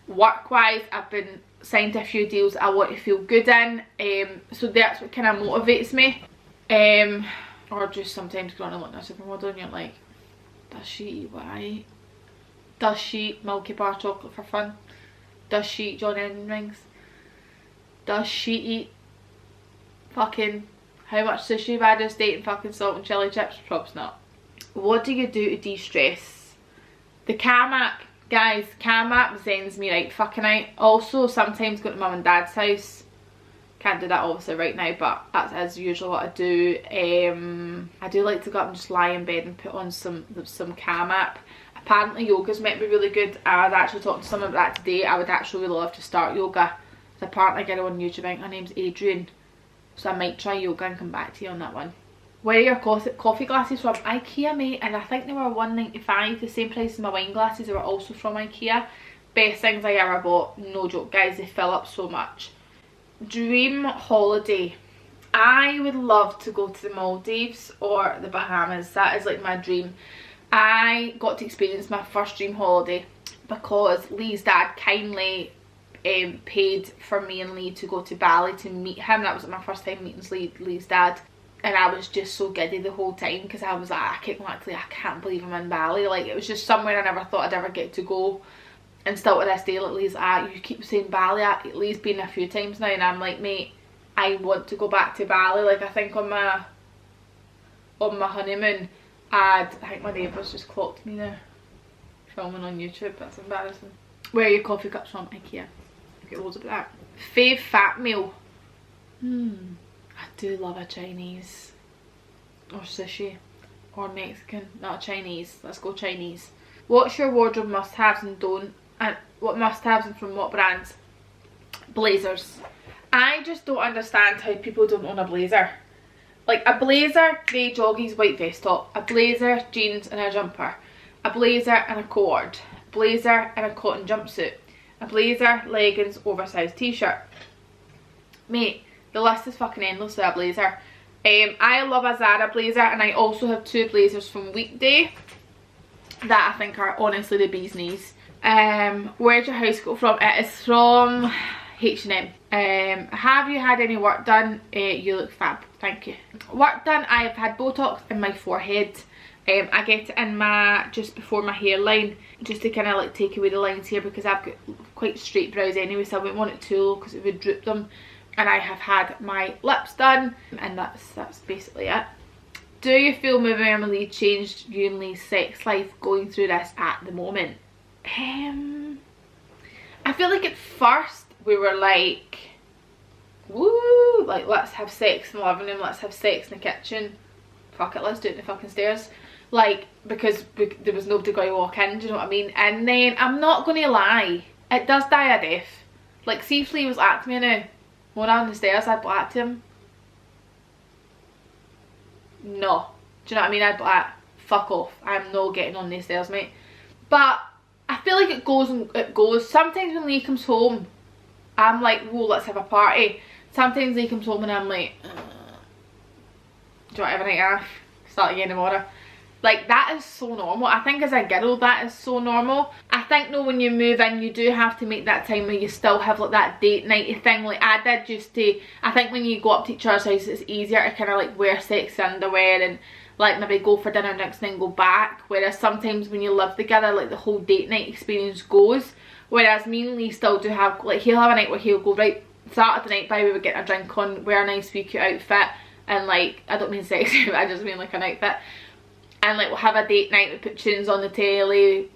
work-wise, I've been signed to a few deals I want to feel good in. So that's what kind of motivates me. Or just sometimes going on and looking at a supermodel and you're like, does she eat what I eat? Does she eat Milky Bar chocolate for fun? Does she eat John Onion rings? Does she eat fucking how much sushi have I just ate, fucking salt and chili chips? Probably not. What do you do to de-stress? The Cam app, guys. Cam app zens me right fucking out. Also, sometimes go to mum and dad's house. Can't do that obviously right now, but that's as usual what I do. I do like to go up and just lie in bed and put on some Cam app. Apparently yoga's meant to be really good. I was actually talking to someone about that today. I would actually really love to start yoga. There's apparently a girl on YouTube, I think her name's Adrian. So I might try yoga and come back to you on that one. Where are your coffee glasses from? IKEA, mate, and I think they were $1.95, the same price as my wine glasses. They were also from IKEA. Best things I ever bought, no joke guys, they fill up so much. Dream holiday. I would love to go to the Maldives or the Bahamas. That is like my dream. I got to experience my first dream holiday because Lee's dad kindly paid for me and Lee to go to Bali to meet him. That was my first time meeting Lee's dad, and I was just so giddy the whole time because I was like, I can't believe I'm in Bali. Like, it was just somewhere I never thought I'd ever get to go. And still to this day, like, Lee's like, you keep saying Bali. Lee's been a few times now, and I'm like, mate, I want to go back to Bali. Like, I think on my honeymoon, I think my neighbours just clocked me now, filming on YouTube. That's embarrassing. Where are your coffee cups from? IKEA. Get loads of that. Fave fat meal. I do love a Chinese or sushi or Mexican. Not a Chinese. Let's go Chinese. What's your wardrobe must-haves and don't? And what must-haves and from what brands? Blazers. I just don't understand how people don't own a blazer. Like, a blazer, grey joggies, white vest top. A blazer, jeans and a jumper. A blazer and a cord. Blazer and a cotton jumpsuit. A blazer, leggings, oversized t-shirt. Mate, the list is fucking endless with a blazer. I love a Zara blazer, and I also have two blazers from Weekday that I think are honestly the bee's knees. Where's your house coat from? It is from H&M. Have you had any work done? You look fab, thank you. Work done, I have had Botox in my forehead. I get it in just before my hairline, just to kind of like take away the lines here, because I've got quite straight brows anyway, so I wouldn't want it too low because it would droop them. And I have had my lips done, and that's basically it. Do you feel moving Emily changed you and Lee's sex life going through this at the moment? I feel like at first we were like, woo, like, let's have sex in the living room, let's have sex in the kitchen, fuck it, let's do it in the fucking stairs. Like, because there was nobody going to walk in, do you know what I mean? And then, I'm not going to lie, it does die a death. Like, see if Lee was at me now, going down the stairs, I'd black to him. No. Do you know what I mean? I'd be like, fuck off. I'm not getting on these stairs, mate. But I feel like it goes and it goes. Sometimes when Lee comes home, I'm like, whoa, let's have a party. Sometimes Lee comes home and I'm like, do you want to have a night off? Start again tomorrow. Like, that is so normal. I think as a girl, that is so normal. I think though, when you move in, you do have to make that time where you still have like that date nighty thing. Like I did used to. I think when you go up to each other's house, it's easier to kind of like wear sexy underwear and like maybe go for dinner next and then go back. Whereas sometimes when you live together, like the whole date night experience goes. Whereas me and Lee still do have, like, he'll have a night where he'll go, right, Saturday night, bye, we would get a drink on, wear a nice wee cute outfit, and like, I don't mean sexy, but I just mean like an outfit. And like, we'll have a date night, we put tunes on the telly,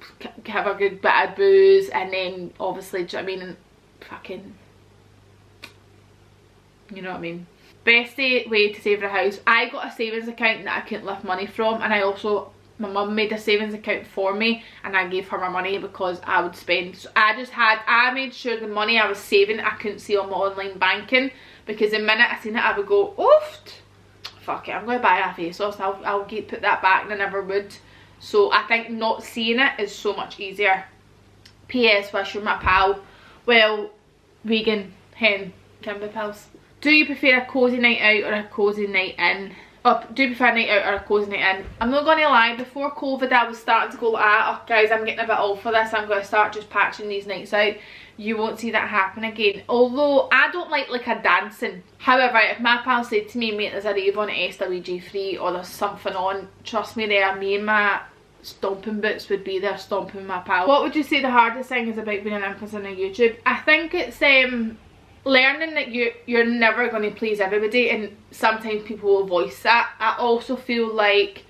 have a good bit of booze, and then obviously, do you know what I mean, and fucking, you know what I mean. Best way to save the house, I got a savings account that I couldn't lift money from, and I also, my mum made a savings account for me, and I gave her my money because I would spend. So I made sure the money I was saving I couldn't see on my online banking, because the minute I seen it I would go, oof, fuck it, I'm going to buy a face sauce, I'll put that back, and I never would. So I think not seeing it is so much easier. P.S. wish you're my pal. Well, vegan, hen, can be pals. Do you prefer a cosy night out or a cosy night in? Do you prefer a night out or a cosy night in? I'm not going to lie, before COVID I was starting to go like, oh guys, I'm getting a bit old for this, I'm going to start just patching these nights out. You won't see that happen again. Although I don't like a dancing. However, if my pal said to me, mate, there's a rave on at SWG3 or there's something on, trust me there, me and my stomping boots would be there stomping with my pal. What would you say the hardest thing is about being an influencer on YouTube? I think it's learning that you're never going to please everybody, and sometimes people will voice that. I also feel like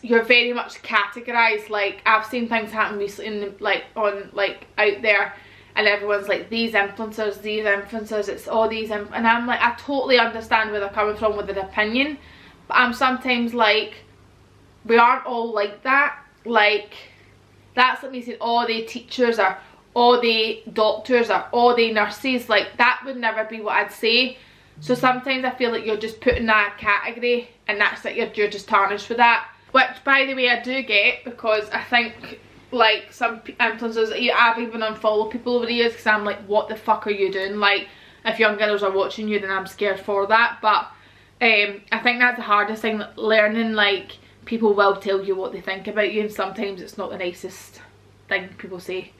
you're very much categorized. Like, I've seen things happen recently out there, and everyone's like, these influencers, it's all these and I'm like, I totally understand where they're coming from with their opinion, but I'm sometimes like, we aren't all like that. Like, that's like me saying all the teachers are, all the doctors are, all the nurses, like that would never be what I'd say. So sometimes I feel like you're just put in that category, and that's it, you're just tarnished for that. Which, by the way, I do get, because I think like some influencers, I've even unfollowed people over the years because I'm like, what the fuck are you doing? Like, if young girls are watching you, then I'm scared for that. But I think that's the hardest thing, learning, like, people will tell you what they think about you, and sometimes it's not the nicest thing people say.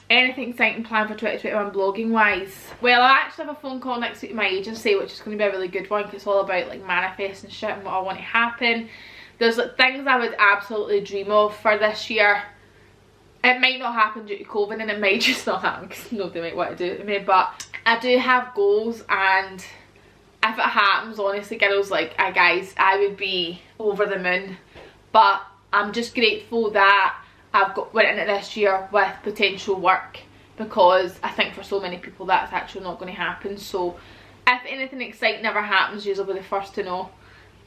Anything exciting planned for 2021 blogging wise? Well, I actually have a phone call next week with my agency, which is going to be a really good one, because it's all about like manifesting shit and what I want to happen. There's like things I would absolutely dream of for this year. It might not happen due to COVID, and it might just not happen because nobody might want to do it to me, but I do have goals, and if it happens, honestly girls, like, guys, I would be over the moon. But I'm just grateful that I've went into this year with potential work, because I think for so many people that's actually not going to happen. So if anything exciting ever happens, you'll be the first to know.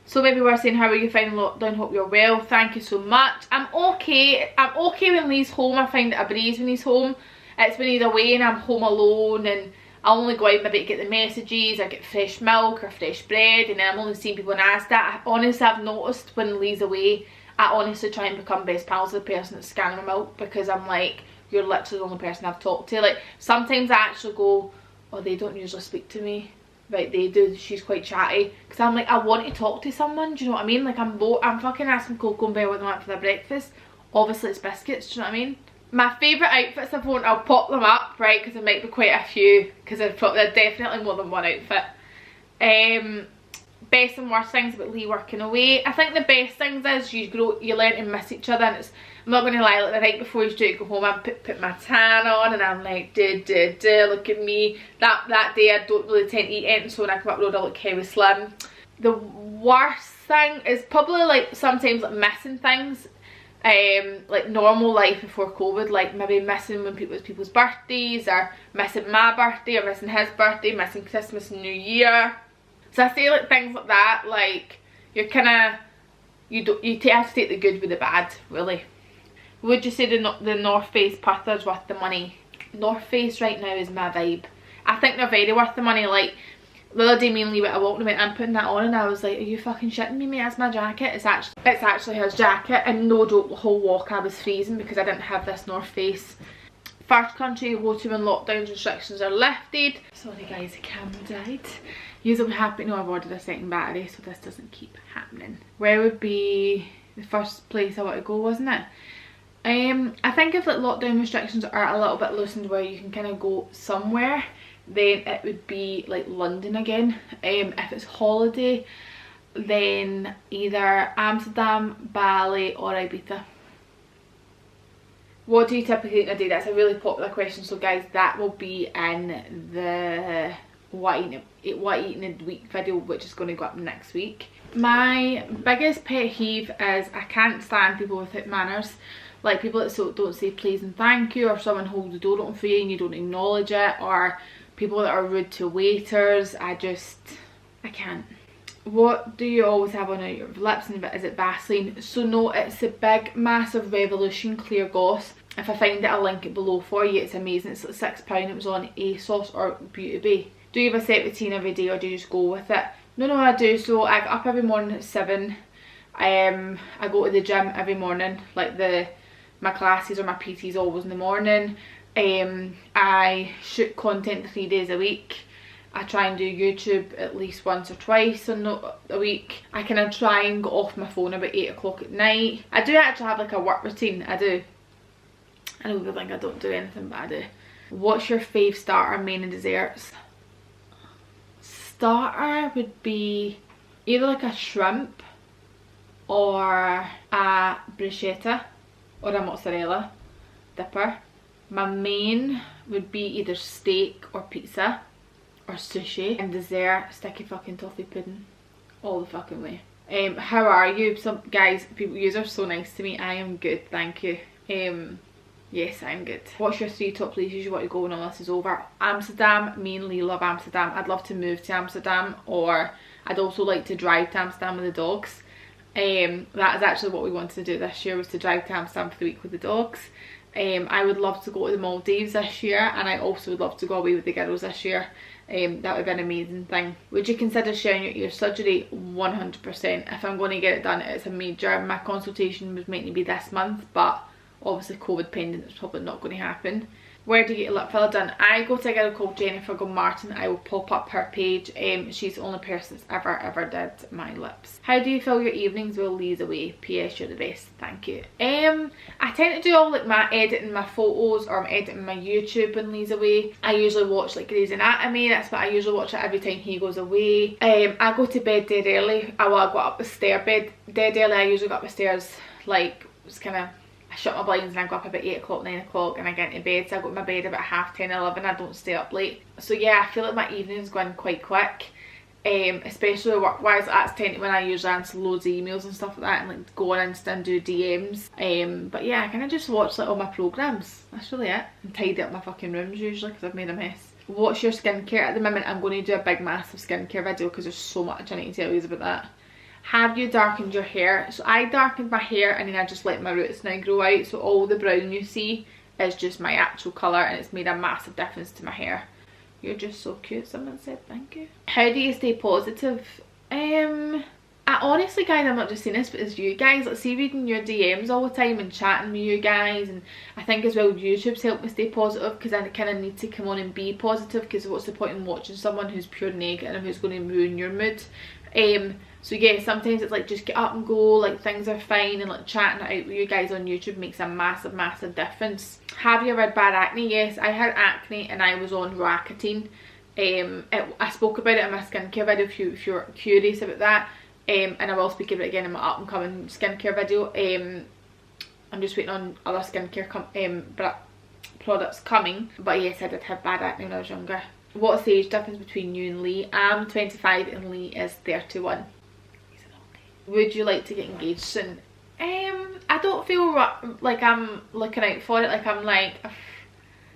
So maybe we're saying, how are you finding lockdown? Hope you're well. Thank you so much. I'm okay. I'm okay when Lee's home. I find it a breeze when he's home. It's when he's away and I'm home alone, and I only go out maybe to get the messages, I get fresh milk or fresh bread, and then I'm only seeing people in Asda. Honestly, I've noticed when Lee's away, I honestly try and become best pals with the person that's scanning my milk, because I'm like, you're literally the only person I've talked to. Like, sometimes I actually go, oh, they don't usually speak to me. Right, they do, she's quite chatty, because I'm like, I want to talk to someone, do you know what I mean? Like, I'm fucking asking Coco and Belle what they want for their breakfast. Obviously it's biscuits, do you know what I mean? My favourite outfits I've worn, I'll pop them up, right, because there might be quite a few, because there's definitely more than one outfit. Best and worst things about Lee working away. I think the best things is you learn to miss each other, and I'm not going to lie, like the night before he's due to go home, I put my tan on, and I'm like, look at me. That day I don't really tend to eat anything, so when I come up the road I look heavy slim. The worst thing is probably like sometimes like missing things, like normal life before COVID, like maybe missing when people's birthdays, or missing my birthday, or missing his birthday, missing Christmas and New Year. So I say like things like that, like you're kind of, you have to take the good with the bad, really. Would you say the North Face putters worth the money? North Face right now is my vibe. I think they're very worth the money. Like The other day me and Lee went a walk and went, I'm putting that on, and I was like, are you fucking shitting me, mate? That's my jacket. It's actually his jacket. And no joke, the whole walk I was freezing because I didn't have this North Face. First country to go to when lockdown restrictions are lifted. Sorry guys, the camera died. You'll be happy. No, I've ordered a second battery so this doesn't keep happening. Where would be the first place I want to go, wasn't it? I think if like lockdown restrictions are a little bit loosened where you can kind of go somewhere, then it would be like London again. If it's holiday, then either Amsterdam, Bali or Ibiza. What do you typically eat in a day? That's a really popular question, so guys, that will be in the what I eat in a week video, which is going to go up next week. My biggest pet peeve is I can't stand people without manners. Like people that don't say please and thank you, or someone holds the door open for you and you don't acknowledge it, or people that are rude to waiters. I can't. What do you always have on your lips, and is it Vaseline? So no, it's a big massive Revolution clear gloss. If I find it, I'll link it below for you. It's amazing. It's like £6. It was on ASOS or Beauty Bay. Do you have a set routine every day, or do you just go with it? No, I do. So I get up every morning at 7. I go to the gym every morning. Like my classes or my PTs always in the morning. I shoot content 3 days a week. I try and do YouTube at least once or twice a week. I kind of try and go off my phone about 8 o'clock at night. I do actually have like a work routine, I do. I know people think I don't do anything, but I do. What's your fave starter, main and desserts? Starter would be either like a shrimp or a bruschetta or a mozzarella dipper. My main would be either steak or pizza or sushi, and dessert, sticky fucking toffee pudding all the fucking way. How are you? Some guys, you are so nice to me. I am good, thank you. Yes, I'm good. What's your 3 top places you want to go when all this is over? Amsterdam. Me and Lee love Amsterdam. I'd love to move to Amsterdam, or I'd also like to drive to Amsterdam with the dogs. That is actually what we wanted to do this year, was to drive to Amsterdam for the week with the dogs. I would love to go to the Maldives this year, and I also would love to go away with the girls this year. That would be an amazing thing. Would you consider sharing your ear surgery? 100%. If I'm going to get it done, it's a major. My consultation was meant to be this month, but obviously COVID pending, it's probably not going to happen. Where do you get your lip filler done? I go to a girl called Jennifer Martin. I will pop up her page. She's the only person that's ever did my lips. How do you fill your evenings while Lee's away? PS, you're the best. Thank you. I tend to do all like my editing my photos, or I'm editing my YouTube when Lee's away. I usually watch like Grey's Anatomy. That's what I usually watch it every time he goes away. I go to bed dead early. I go up the stair bed dead early. I usually go up the stairs like just kind of, I shut my blinds and I go up about 8 o'clock, 9 o'clock, and I get into bed. So I go to my bed about 10:30, 11. I don't stay up late. So yeah, I feel like my evenings go in quite quick. Especially work wise. That's when I usually answer loads of emails and stuff like that, and like go on Insta and do DMs. But yeah, I kind of just watch like all my programmes. That's really it. And tidy up my fucking rooms usually because I've made a mess. What's your skincare? At the moment I'm going to do a big massive skincare video because there's so much I need to tell you about that. Have you darkened your hair? So I darkened my hair and then I just let my roots now grow out, so all the brown you see is just my actual colour, and it's made a massive difference to my hair. You're just so cute, someone said. Thank you. How do you stay positive? I honestly, guys, I'm not just saying this, but it's you guys. Like, see, reading your DMs all the time and chatting with you guys, and I think as well YouTube's helped me stay positive, because I kind of need to come on and be positive, because what's the point in watching someone who's pure negative and who's going to ruin your mood? So yeah, sometimes it's like just get up and go, like things are fine, and like chatting it out with you guys on YouTube makes a massive difference. Have you ever had bad acne? Yes, I had acne and I was on Roaccutane. I spoke about it in my skincare video if you're curious about that, and I will speak about it again in my up and coming skincare video. I'm just waiting on other skincare products coming, but yes, I did have bad acne when I was younger. What's the age difference between you and Lee? I'm 25 and Lee is 31. Would you like to get engaged soon? I don't feel like I'm looking out for it. Like I'm like,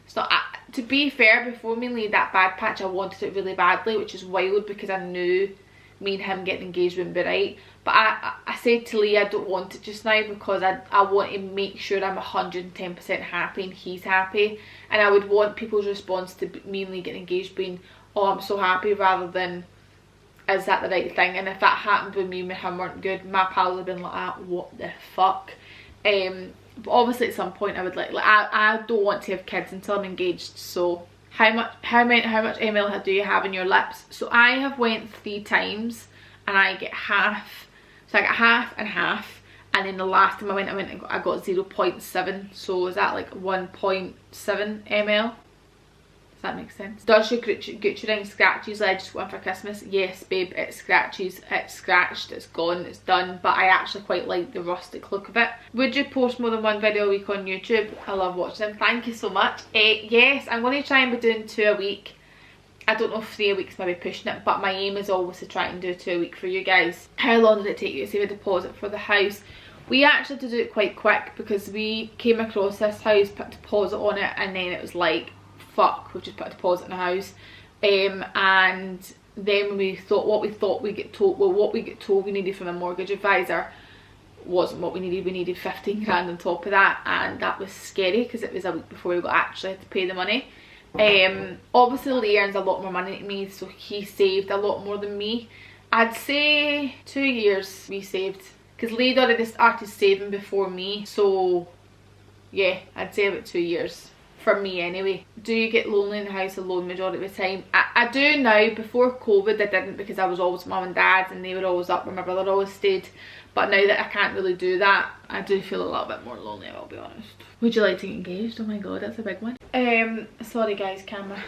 it's not. To be fair, before me and Lee that bad patch, I wanted it really badly, which is wild because I knew me and him getting engaged wouldn't be right. But I said to Lee I don't want it just now because I want to make sure I'm 110% happy and he's happy, and I would want people's response to me and Lee getting engaged being, oh I'm so happy, rather than is that the right thing. And if that happened with me and him weren't good, my pals would have been like, ah, what the fuck. But obviously at some point I would like I don't want to have kids until I'm engaged. So how much ML do you have in your lips? So I have went 3 times and I get half. So I got half and half, and then the last time I got 0.7. so is that like 1.7 ml? Does that make sense? Does your Gucci ring scratch easily? I just got one for Christmas. Yes babe, it scratches, it's scratched, it's gone, it's done, but I actually quite like the rustic look of it. Would you post more than 1 video a week on YouTube? I love watching them. Thank you so much. Yes, I'm going to try and be doing 2 a week. I don't know if 3 a week's maybe pushing it, but my aim is always to try and do 2 a week for you guys. How long did it take you to save a deposit for the house? We actually had to do it quite quick because we came across this house, put a deposit on it, and then it was like, fuck, we've just put a deposit in a house. And then we thought what we get told we needed from a mortgage advisor wasn't what we needed. We needed 15 grand on top of that, and that was scary because it was a week before we actually had to pay the money. Obviously Lee earns a lot more money than me, so he saved a lot more than me. I'd say 2 years we saved, because Lee had already started saving before me, so yeah, I'd say about 2 years. For me anyway. Do you get lonely in the house alone majority of the time? I do now. Before COVID I didn't, because I was always with mum and dad and they were always up where my brother always stayed. But now that I can't really do that, I do feel a little bit more lonely, I'll be honest. Would you like to get engaged? Oh my god, that's a big one. Sorry guys, camera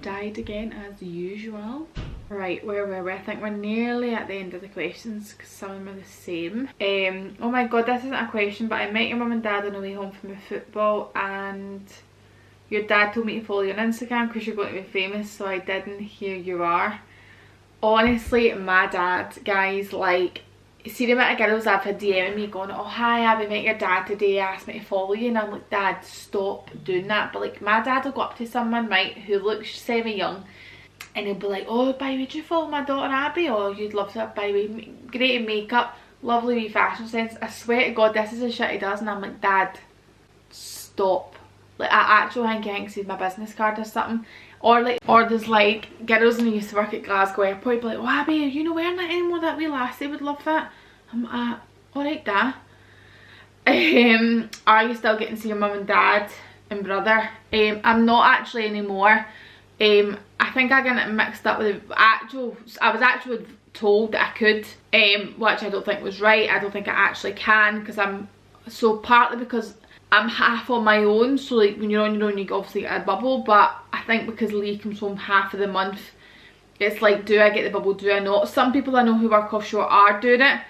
died again as usual. Right, where were we? I think we're nearly at the end of the questions because some of them are the same. Oh my god, this isn't a question, but I met your mum and dad on the way home from the football, and your dad told me to follow you on Instagram because you're going to be famous, so I didn't. Here you are. Honestly, my dad, guys, like, see the amount of girls I've had DMing me going, oh hi Abby, met your dad today, asked me to follow you, and I'm like, Dad, stop doing that. But like, my dad will go up to someone, right, who looks semi-young, and he'll be like, oh by the way, do you follow my daughter Abby? Oh, you'd love to, by the way, great in makeup, lovely wee fashion sense. I swear to god, this is the shit he does, and I'm like, Dad, stop. Like, I actually think he thinks he's my business card or something. Or there's like girls when I used to work at Glasgow Airport, be like, oh Abby, are you not wearing that anymore? That wee lassie would love that. I'm alright Dad. Are you still getting to see your mum and dad and brother? I'm not actually anymore. I think I got it mixed up with the actual, I was actually told that I could, which I don't think was right. I don't think I actually can, because I'm, so partly because I'm half on my own, so like when you're on your own you obviously get a bubble, but I think because Lee comes home half of the month, it's like, do I get the bubble, do I not? Some people I know who work offshore are doing it,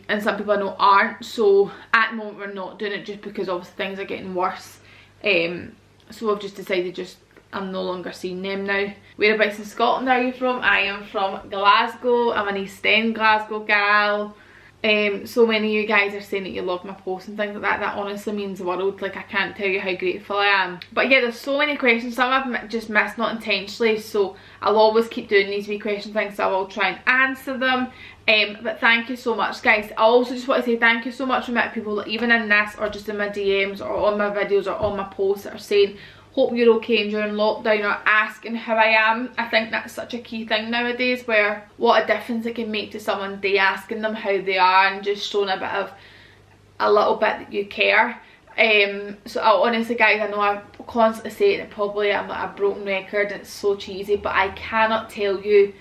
and some people I know aren't, so at the moment we're not doing it just because obviously things are getting worse. So I've just decided I'm no longer seeing them now. Whereabouts in Scotland are you from? I am from Glasgow. I'm an East End Glasgow gal. So many of you guys are saying that you love my posts and things like that. That honestly means the world. Like, I can't tell you how grateful I am. But yeah, there's so many questions. Some I've just missed, not intentionally, so I'll always keep doing these wee question things, so I will try and answer them. But thank you so much guys. I also just want to say thank you so much for my people that even in this or just in my DMs or on my videos or on my posts that are saying hope you're okay during lockdown, or asking how I am. I think that's such a key thing nowadays, where what a difference it can make to someone's day, asking them how they are and just showing a little bit that you care. So honestly guys, I know I constantly say it and probably I'm like a broken record and it's so cheesy, but I cannot tell you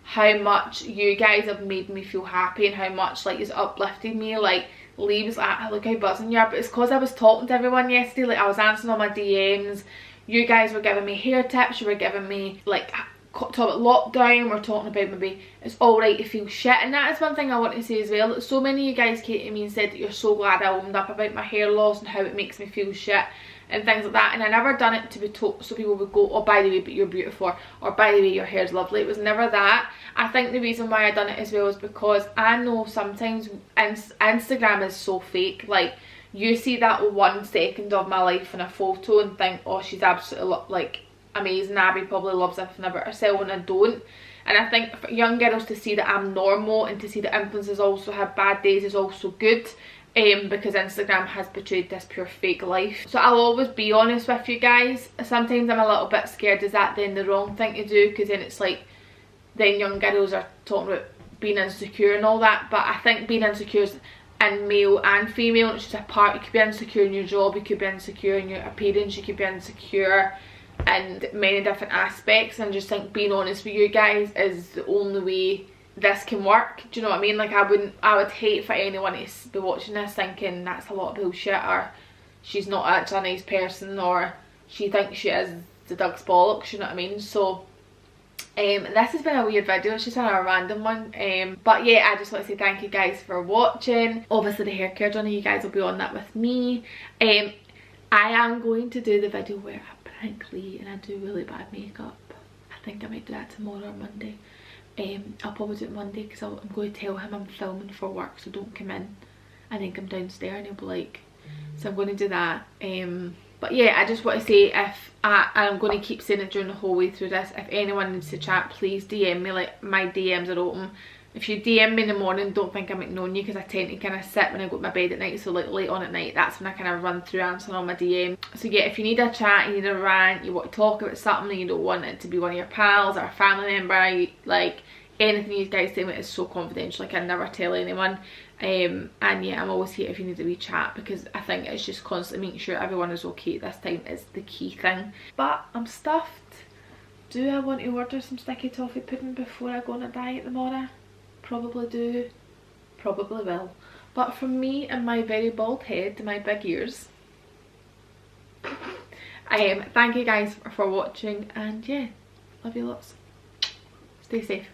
how much you guys have made me feel happy and how much like it's uplifted me. Like, Lee was like, look how buzzing you are, but it's because I was talking to everyone yesterday. Like, I was answering all my DMs, you guys were giving me hair tips, you were giving me like talk about lockdown, we're talking about maybe it's alright to feel shit, and that is one thing I want to say as well. So many of you guys came to me and said that you're so glad I opened up about my hair loss and how it makes me feel shit and things like that, and I never done it to be told so people would go, oh by the way, but you're beautiful, or by the way, your hair's lovely. It was never that. I think the reason why I done it as well is because I know sometimes Instagram is so fake. Like, you see that 1 second of my life in a photo and think, oh, she's absolutely like amazing, Abby probably loves everything about herself, and I don't. And I think for young girls to see that I'm normal and to see that influencers also have bad days is also good. because Instagram has portrayed this pure fake life. So I'll always be honest with you guys. Sometimes I'm a little bit scared, is that then the wrong thing to do? Because then it's like, then young girls are talking about being insecure and all that. But I think being insecure is in male and female. It's just a part. You could be insecure in your job, you could be insecure in your appearance, you could be insecure in many different aspects. And I just think being honest with you guys is the only way this can work. Do you know what I mean? Like, I would hate for anyone to be watching this thinking that's a lot of bullshit, or she's not actually a nice person, or she thinks she is the Doug's bollocks, you know what I mean? So this has been a weird video. It's just a random one, but yeah, I just want to say thank you guys for watching. Obviously the hair care journey, you guys will be on that with me. I am going to do the video where I prank Lee and I do really bad makeup. I think I might do that tomorrow or Monday. I'll probably do it Monday because I'm going to tell him I'm filming for work, so don't come in and then come downstairs, and he'll be like, so I'm going to do that. But yeah, I just want to say, if I'm going to keep saying it during the whole way through this, if anyone needs to chat, please DM me. Like, my DMs are open. If you DM me in the morning, don't think I'm ignoring you, because I tend to kind of sit when I go to my bed at night. So like late on at night, that's when I kind of run through answering all my DM. So yeah, if you need a chat, you need a rant, you want to talk about something and you don't want it to be one of your pals or a family member, like anything you guys say is so confidential. Like, I never tell anyone. And yeah, I'm always here if you need a wee chat, because I think it's just constantly making sure everyone is okay this time is the key thing. But I'm stuffed. Do I want to order some sticky toffee pudding before I go on a diet tomorrow? Probably do, probably will. But from me and my very bald head to my big ears, thank you guys for watching, and yeah, love you lots. Stay safe.